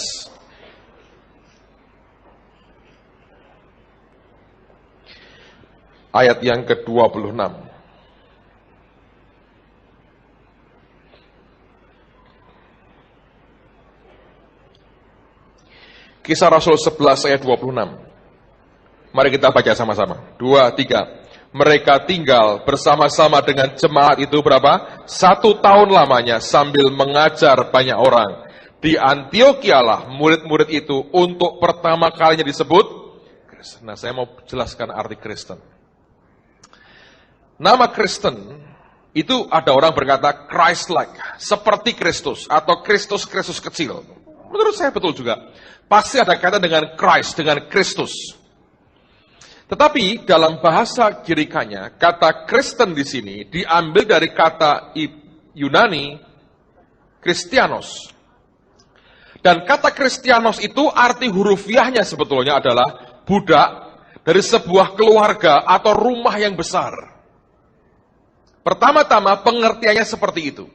Ayat yang ke-26. Kisah Rasul 11 ayat 26. Mari kita baca sama-sama. 2, 3. Mereka tinggal bersama-sama dengan jemaat itu berapa? 1 tahun lamanya sambil mengajar banyak orang. Di Antiokhia lah murid-murid itu untuk pertama kalinya disebut Kristen. Nah, saya mau jelaskan arti Kristen. Nama Kristen itu ada orang berkata Christ-like, seperti Kristus atau Kristus kecil. Menurut saya betul juga. Pasti ada kaitan dengan Christ, dengan Kristus. Tetapi dalam bahasa Girikanya, kata Kristen di sini diambil dari kata Yunani Kristianos. Dan kata Kristianos itu arti hurufiahnya sebetulnya adalah budak dari sebuah keluarga atau rumah yang besar. Pertama-tama pengertiannya seperti itu.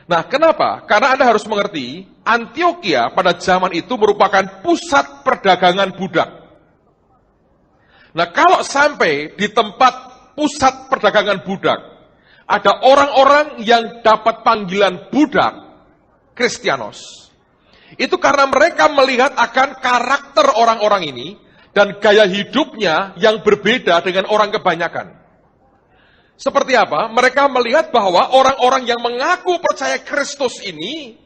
Nah, kenapa? Karena Anda harus mengerti, Antioquia pada zaman itu merupakan pusat perdagangan budak. Nah, kalau sampai di tempat pusat perdagangan budak, ada orang-orang yang dapat panggilan budak, Kristianos. Itu karena mereka melihat akan karakter orang-orang ini, dan gaya hidupnya yang berbeda dengan orang kebanyakan. Seperti apa? Mereka melihat bahwa orang-orang yang mengaku percaya Kristus ini,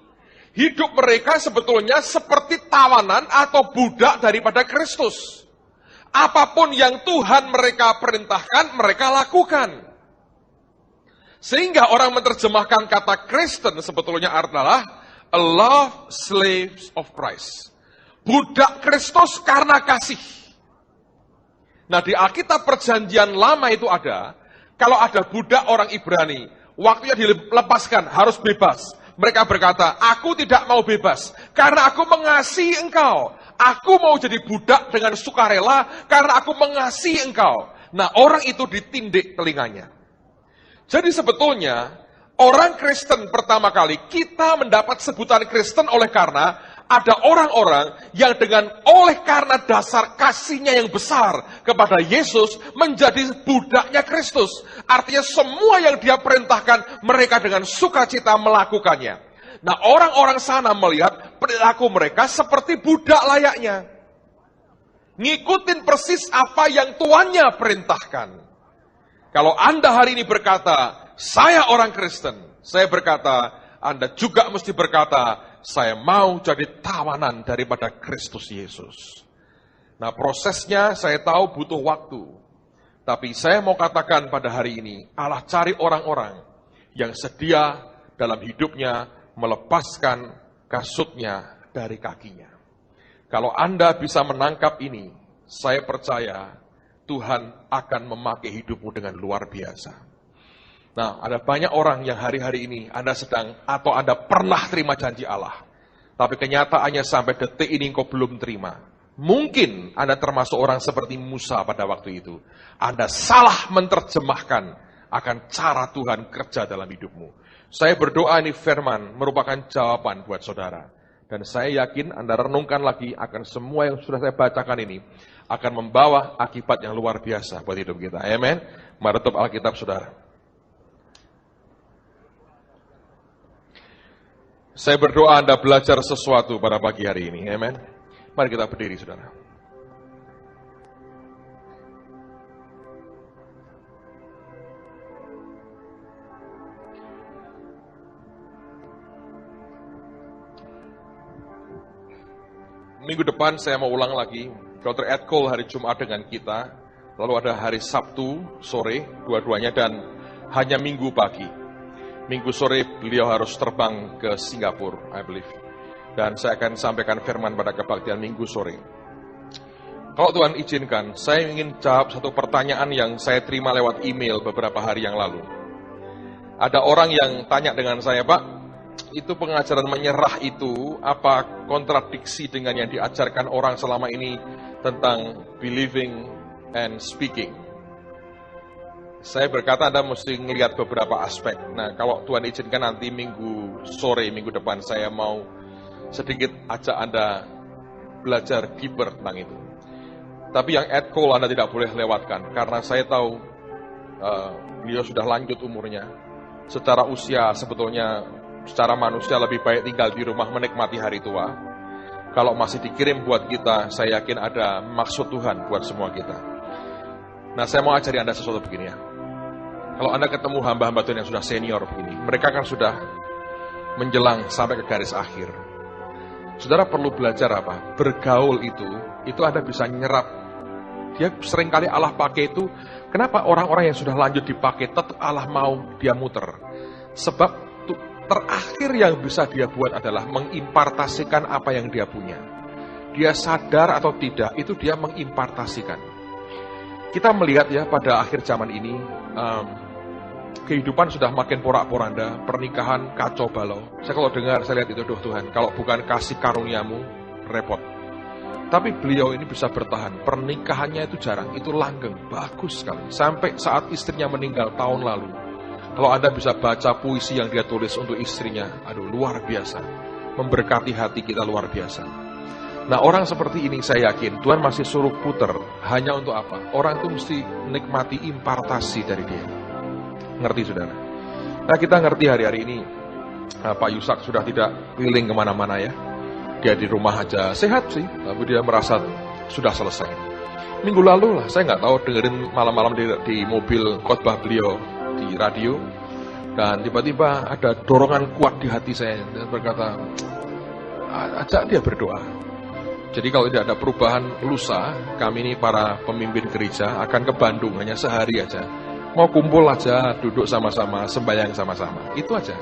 hidup mereka sebetulnya seperti tawanan atau budak daripada Kristus. Apapun yang Tuhan mereka perintahkan, mereka lakukan. Sehingga orang menerjemahkan kata Kristen sebetulnya adalah a love slaves of Christ. Budak Kristus karena kasih. Nah, di Alkitab Perjanjian Lama itu ada, kalau ada budak orang Ibrani, waktunya dilepaskan, harus bebas. Mereka berkata, aku tidak mau bebas, karena aku mengasihi engkau. Aku mau jadi budak dengan sukarela, karena aku mengasihi engkau. Nah, orang itu ditindik telinganya. Jadi sebetulnya, orang Kristen pertama kali, kita mendapat sebutan Kristen oleh karena ada orang-orang yang oleh karena dasar kasihnya yang besar kepada Yesus menjadi budaknya Kristus. Artinya semua yang dia perintahkan mereka dengan sukacita melakukannya. Nah, orang-orang sana melihat perilaku mereka seperti budak layaknya. Ngikutin persis apa yang tuannya perintahkan. Kalau Anda hari ini berkata, saya orang Kristen, saya berkata, Anda juga mesti berkata, saya mau jadi tawanan daripada Kristus Yesus. Nah, prosesnya saya tahu butuh waktu. Tapi saya mau katakan pada hari ini, Allah cari orang-orang yang sedia dalam hidupnya melepaskan kasutnya dari kakinya. Kalau Anda bisa menangkap ini, saya percaya Tuhan akan memakai hidupmu dengan luar biasa. Nah, ada banyak orang yang hari-hari ini Anda sedang atau Anda pernah terima janji Allah. Tapi kenyataannya sampai detik ini engkau belum terima. Mungkin Anda termasuk orang seperti Musa pada waktu itu. Anda salah menerjemahkan akan cara Tuhan kerja dalam hidupmu. Saya berdoa ini firman merupakan jawaban buat saudara. Dan saya yakin Anda renungkan lagi akan semua yang sudah saya bacakan ini akan membawa akibat yang luar biasa buat hidup kita. Amin. Mari tutup Alkitab saudara. Saya berdoa Anda belajar sesuatu pada pagi hari ini. Amin. Mari kita berdiri, saudara. Minggu depan saya mau ulang lagi. Dr. Ed Cole hari Jumat dengan kita. Lalu ada hari Sabtu sore, dua-duanya, dan hanya Minggu pagi. Minggu sore beliau harus terbang ke Singapura, I believe. Dan saya akan sampaikan firman pada kebaktian Minggu sore. Kalau Tuhan izinkan, saya ingin jawab satu pertanyaan yang saya terima lewat email beberapa hari yang lalu. Ada orang yang tanya dengan saya, Pak, itu pengajaran menyerah itu apa kontradiksi dengan yang diajarkan orang selama ini tentang believing and speaking? Saya berkata Anda mesti melihat beberapa aspek. Nah, kalau Tuhan izinkan nanti minggu sore, minggu depan, saya mau sedikit ajak Anda belajar deeper tentang itu. Tapi yang Ed Cole Anda tidak boleh lewatkan, karena saya tahu beliau sudah lanjut umurnya. Secara usia sebetulnya, secara manusia lebih baik tinggal di rumah menikmati hari tua. Kalau masih dikirim buat kita, saya yakin ada maksud Tuhan buat semua kita. Nah, saya mau ajari Anda sesuatu begini ya. Kalau Anda ketemu hamba-hamba Tuhan yang sudah senior begini, mereka kan sudah menjelang sampai ke garis akhir. Saudara perlu belajar apa? Bergaul itu Anda bisa nyerap. Dia seringkali Allah pakai itu, kenapa orang-orang yang sudah lanjut dipakai, tetap Allah mau dia muter? Sebab terakhir yang bisa dia buat adalah mengimpartasikan apa yang dia punya. Dia sadar atau tidak, itu dia mengimpartasikan. Kita melihat ya pada akhir zaman ini, kehidupan sudah makin porak-poranda, pernikahan kacau balau. Saya kalau dengar, saya lihat itu, duh Tuhan, kalau bukan kasih karuniamu, repot. Tapi beliau ini bisa bertahan, pernikahannya itu jarang, itu langgeng, bagus sekali. Sampai saat istrinya meninggal tahun lalu. Kalau Anda bisa baca puisi yang dia tulis untuk istrinya, aduh luar biasa. Memberkati hati kita luar biasa. Nah orang seperti ini saya yakin Tuhan masih suruh puter. Hanya untuk apa? Orang itu mesti nikmati impartasi dari dia. Ngerti saudara? Nah kita ngerti hari-hari ini Pak Yusak sudah tidak keliling kemana-mana ya. Dia di rumah aja sehat sih, tapi dia merasa sudah selesai. Minggu lalu lah, saya nggak tahu dengerin malam-malam di mobil khotbah beliau di radio. Dan tiba-tiba ada dorongan kuat di hati saya. Dan berkata, ajak dia berdoa. Jadi kalau tidak ada perubahan lusa, kami ini para pemimpin gereja akan ke Bandung hanya sehari aja. Mau kumpul aja, duduk sama-sama, sembahyang sama-sama. Itu aja.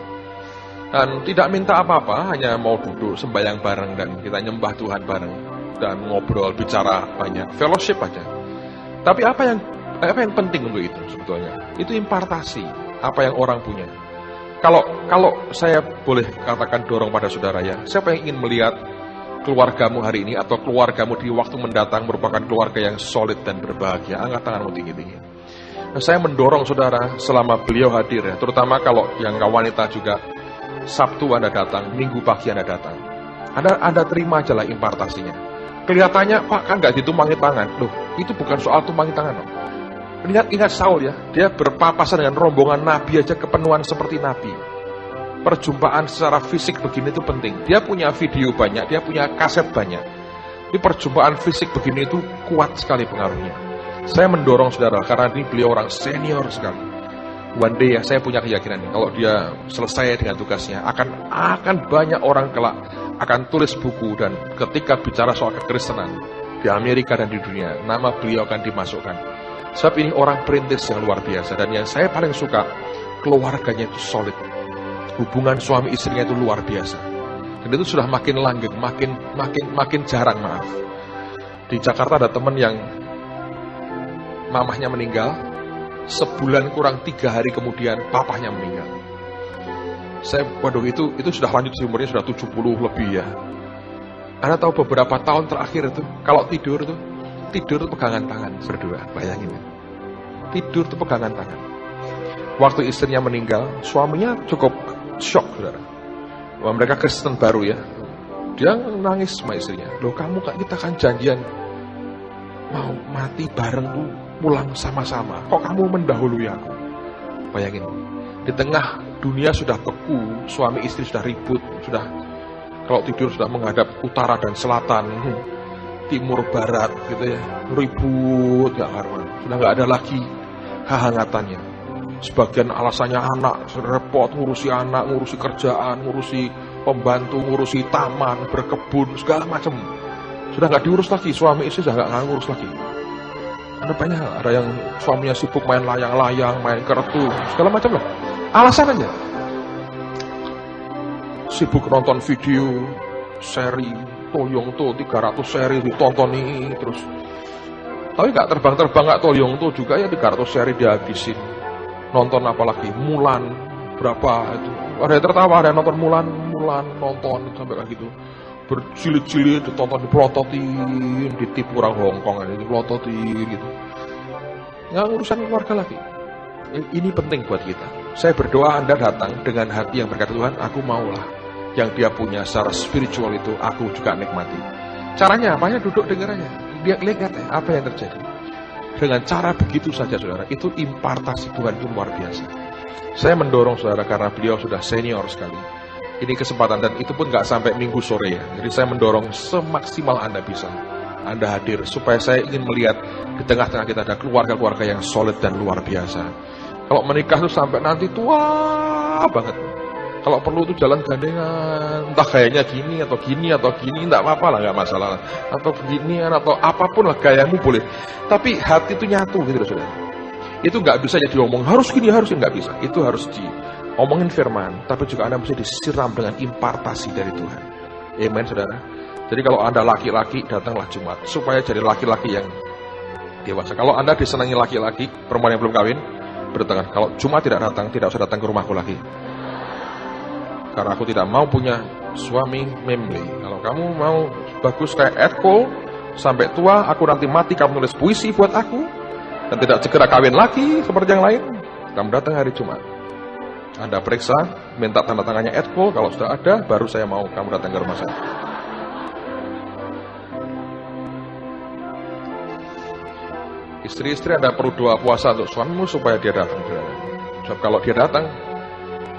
Dan tidak minta apa-apa, hanya mau duduk sembahyang bareng dan kita nyembah Tuhan bareng. Dan ngobrol, bicara banyak, fellowship aja. Tapi apa yang penting untuk itu sebetulnya? Itu impartasi, apa yang orang punya. Kalau saya boleh katakan dorong pada saudara ya, siapa yang ingin melihat keluargamu hari ini atau keluargamu di waktu mendatang merupakan keluarga yang solid dan berbahagia, angkat tanganmu tinggi-tinggi. Nah, saya mendorong saudara selama beliau hadir ya, terutama kalau yang wanita juga, Sabtu Anda datang, Minggu pagi Anda datang. Anda terima aja lah impartasinya. Kelihatannya, Pak kan nggak ditumpangi tangan. Loh, itu bukan soal tumpangi tangan loh. Ingat Saul ya, dia berpapasan dengan rombongan Nabi aja kepenuhan seperti Nabi. Perjumpaan secara fisik begini itu penting. Dia punya video banyak, dia punya kaset banyak. Tapi perjumpaan fisik begini itu kuat sekali pengaruhnya. Saya mendorong saudara, karena ini beliau orang senior sekali. One day ya, saya punya keyakinan kalau dia selesai dengan tugasnya, akan banyak orang kelak akan tulis buku dan ketika bicara soal kekristenan di Amerika dan di dunia, nama beliau akan dimasukkan. Sebab ini orang perintis yang luar biasa dan yang saya paling suka keluarganya itu solid. Hubungan suami istrinya itu luar biasa. Dan itu sudah makin langgeng, makin jarang maaf. Di Jakarta ada teman yang mamahnya meninggal, sebulan kurang 3 hari kemudian papahnya meninggal. Waduh itu sudah lanjut umurnya sudah 70 lebih ya. Anda tahu beberapa tahun terakhir itu, kalau tidur tuh pegangan tangan berdua, bayangin ya. Tidur tuh pegangan tangan. Waktu istrinya meninggal, suaminya cukup shock, saudara. Wah, mereka Kristen baru ya. Dia nangis sama istrinya. Loh, kita kan janjian mau mati bareng tuh, pulang sama-sama. Kok kamu mendahului aku? Bayangin. Di tengah dunia sudah beku, suami istri sudah ribut, sudah kalau tidur sudah menghadap utara dan selatan, timur barat gitu ya. Ribut gak karuan. Sudah gak ada lagi kehangatannya. Sebagian alasannya anak, repot ngurusi anak, ngurusi kerjaan, ngurusi pembantu, ngurusi taman, berkebun, segala macam. Sudah nggak diurus lagi, suami istri sudah nggak ngurus lagi. Ada yang suaminya sibuk main layang-layang, main kartu, segala macam lah. Alasan aja. Sibuk nonton video, seri, Toyong tuh 300 seri ditonton terus. Tapi nggak terbang-terbang, nggak Toyong tuh juga ya 300 seri dihabisin. Nonton apalagi Mulan berapa itu, ada yang tertawa, ada yang nonton Mulan nonton sampai kayak gitu, berjilid-jilid ditonton, dipelototin, ditipu orang Hongkong ini, dipelototin gitu. Nggak urusan keluarga lagi. Ini penting buat kita. Saya berdoa Anda datang dengan hati yang berkata, Tuhan aku maulah yang dia punya secara spiritual itu aku juga nikmati. Caranya apa ya? Duduk dengar aja, lihat ya apa yang terjadi. Dengan cara begitu saja saudara, itu impartasi Tuhan itu luar biasa. Saya mendorong saudara karena beliau sudah senior sekali. Ini kesempatan dan itu pun nggak sampai Minggu sore ya. Jadi saya mendorong semaksimal Anda bisa. Anda hadir supaya saya ingin melihat di tengah-tengah kita ada keluarga-keluarga yang solid dan luar biasa. Kalau menikah itu sampai nanti tua banget. Kalau perlu tuh jalan gandengan, entah gayanya gini, enggak apa-apa lah, enggak masalah. Atau beginian, atau apapun lah gayamu boleh. Tapi hati itu nyatu gitu loh saudara. Itu enggak bisa jadi omong, harus gini, enggak bisa. Itu harus diomongin firman, tapi juga Anda bisa disiram dengan impartasi dari Tuhan. Amen saudara. Jadi kalau Anda laki-laki, datanglah Jumat. Supaya jadi laki-laki yang dewasa. Kalau Anda disenangi laki-laki, perempuan yang belum kawin, berdatangan. Kalau Jumat tidak datang, tidak usah datang ke rumahku lagi. Karena aku tidak mau punya suami memble. Kalau kamu mau bagus kayak Ed Cole, sampai tua, aku nanti mati, kamu nulis puisi buat aku, dan tidak segera kawin lagi seperti yang lain, kamu datang hari Jumat. Anda periksa, minta tanda tangannya Ed Cole, kalau sudah ada, baru saya mau kamu datang ke rumah saya. Istri-istri, Anda perlu doa puasa untuk suamimu supaya dia datang. Sebab kalau dia datang,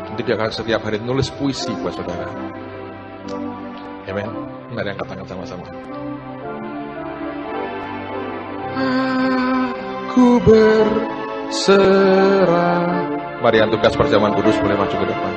nanti dia akan setiap hari nulis puisi buat saudara. Amen. Mari angkat tangan sama-sama. Aku berserah. Mari yang tugas perjamuan kudus boleh maju ke depan.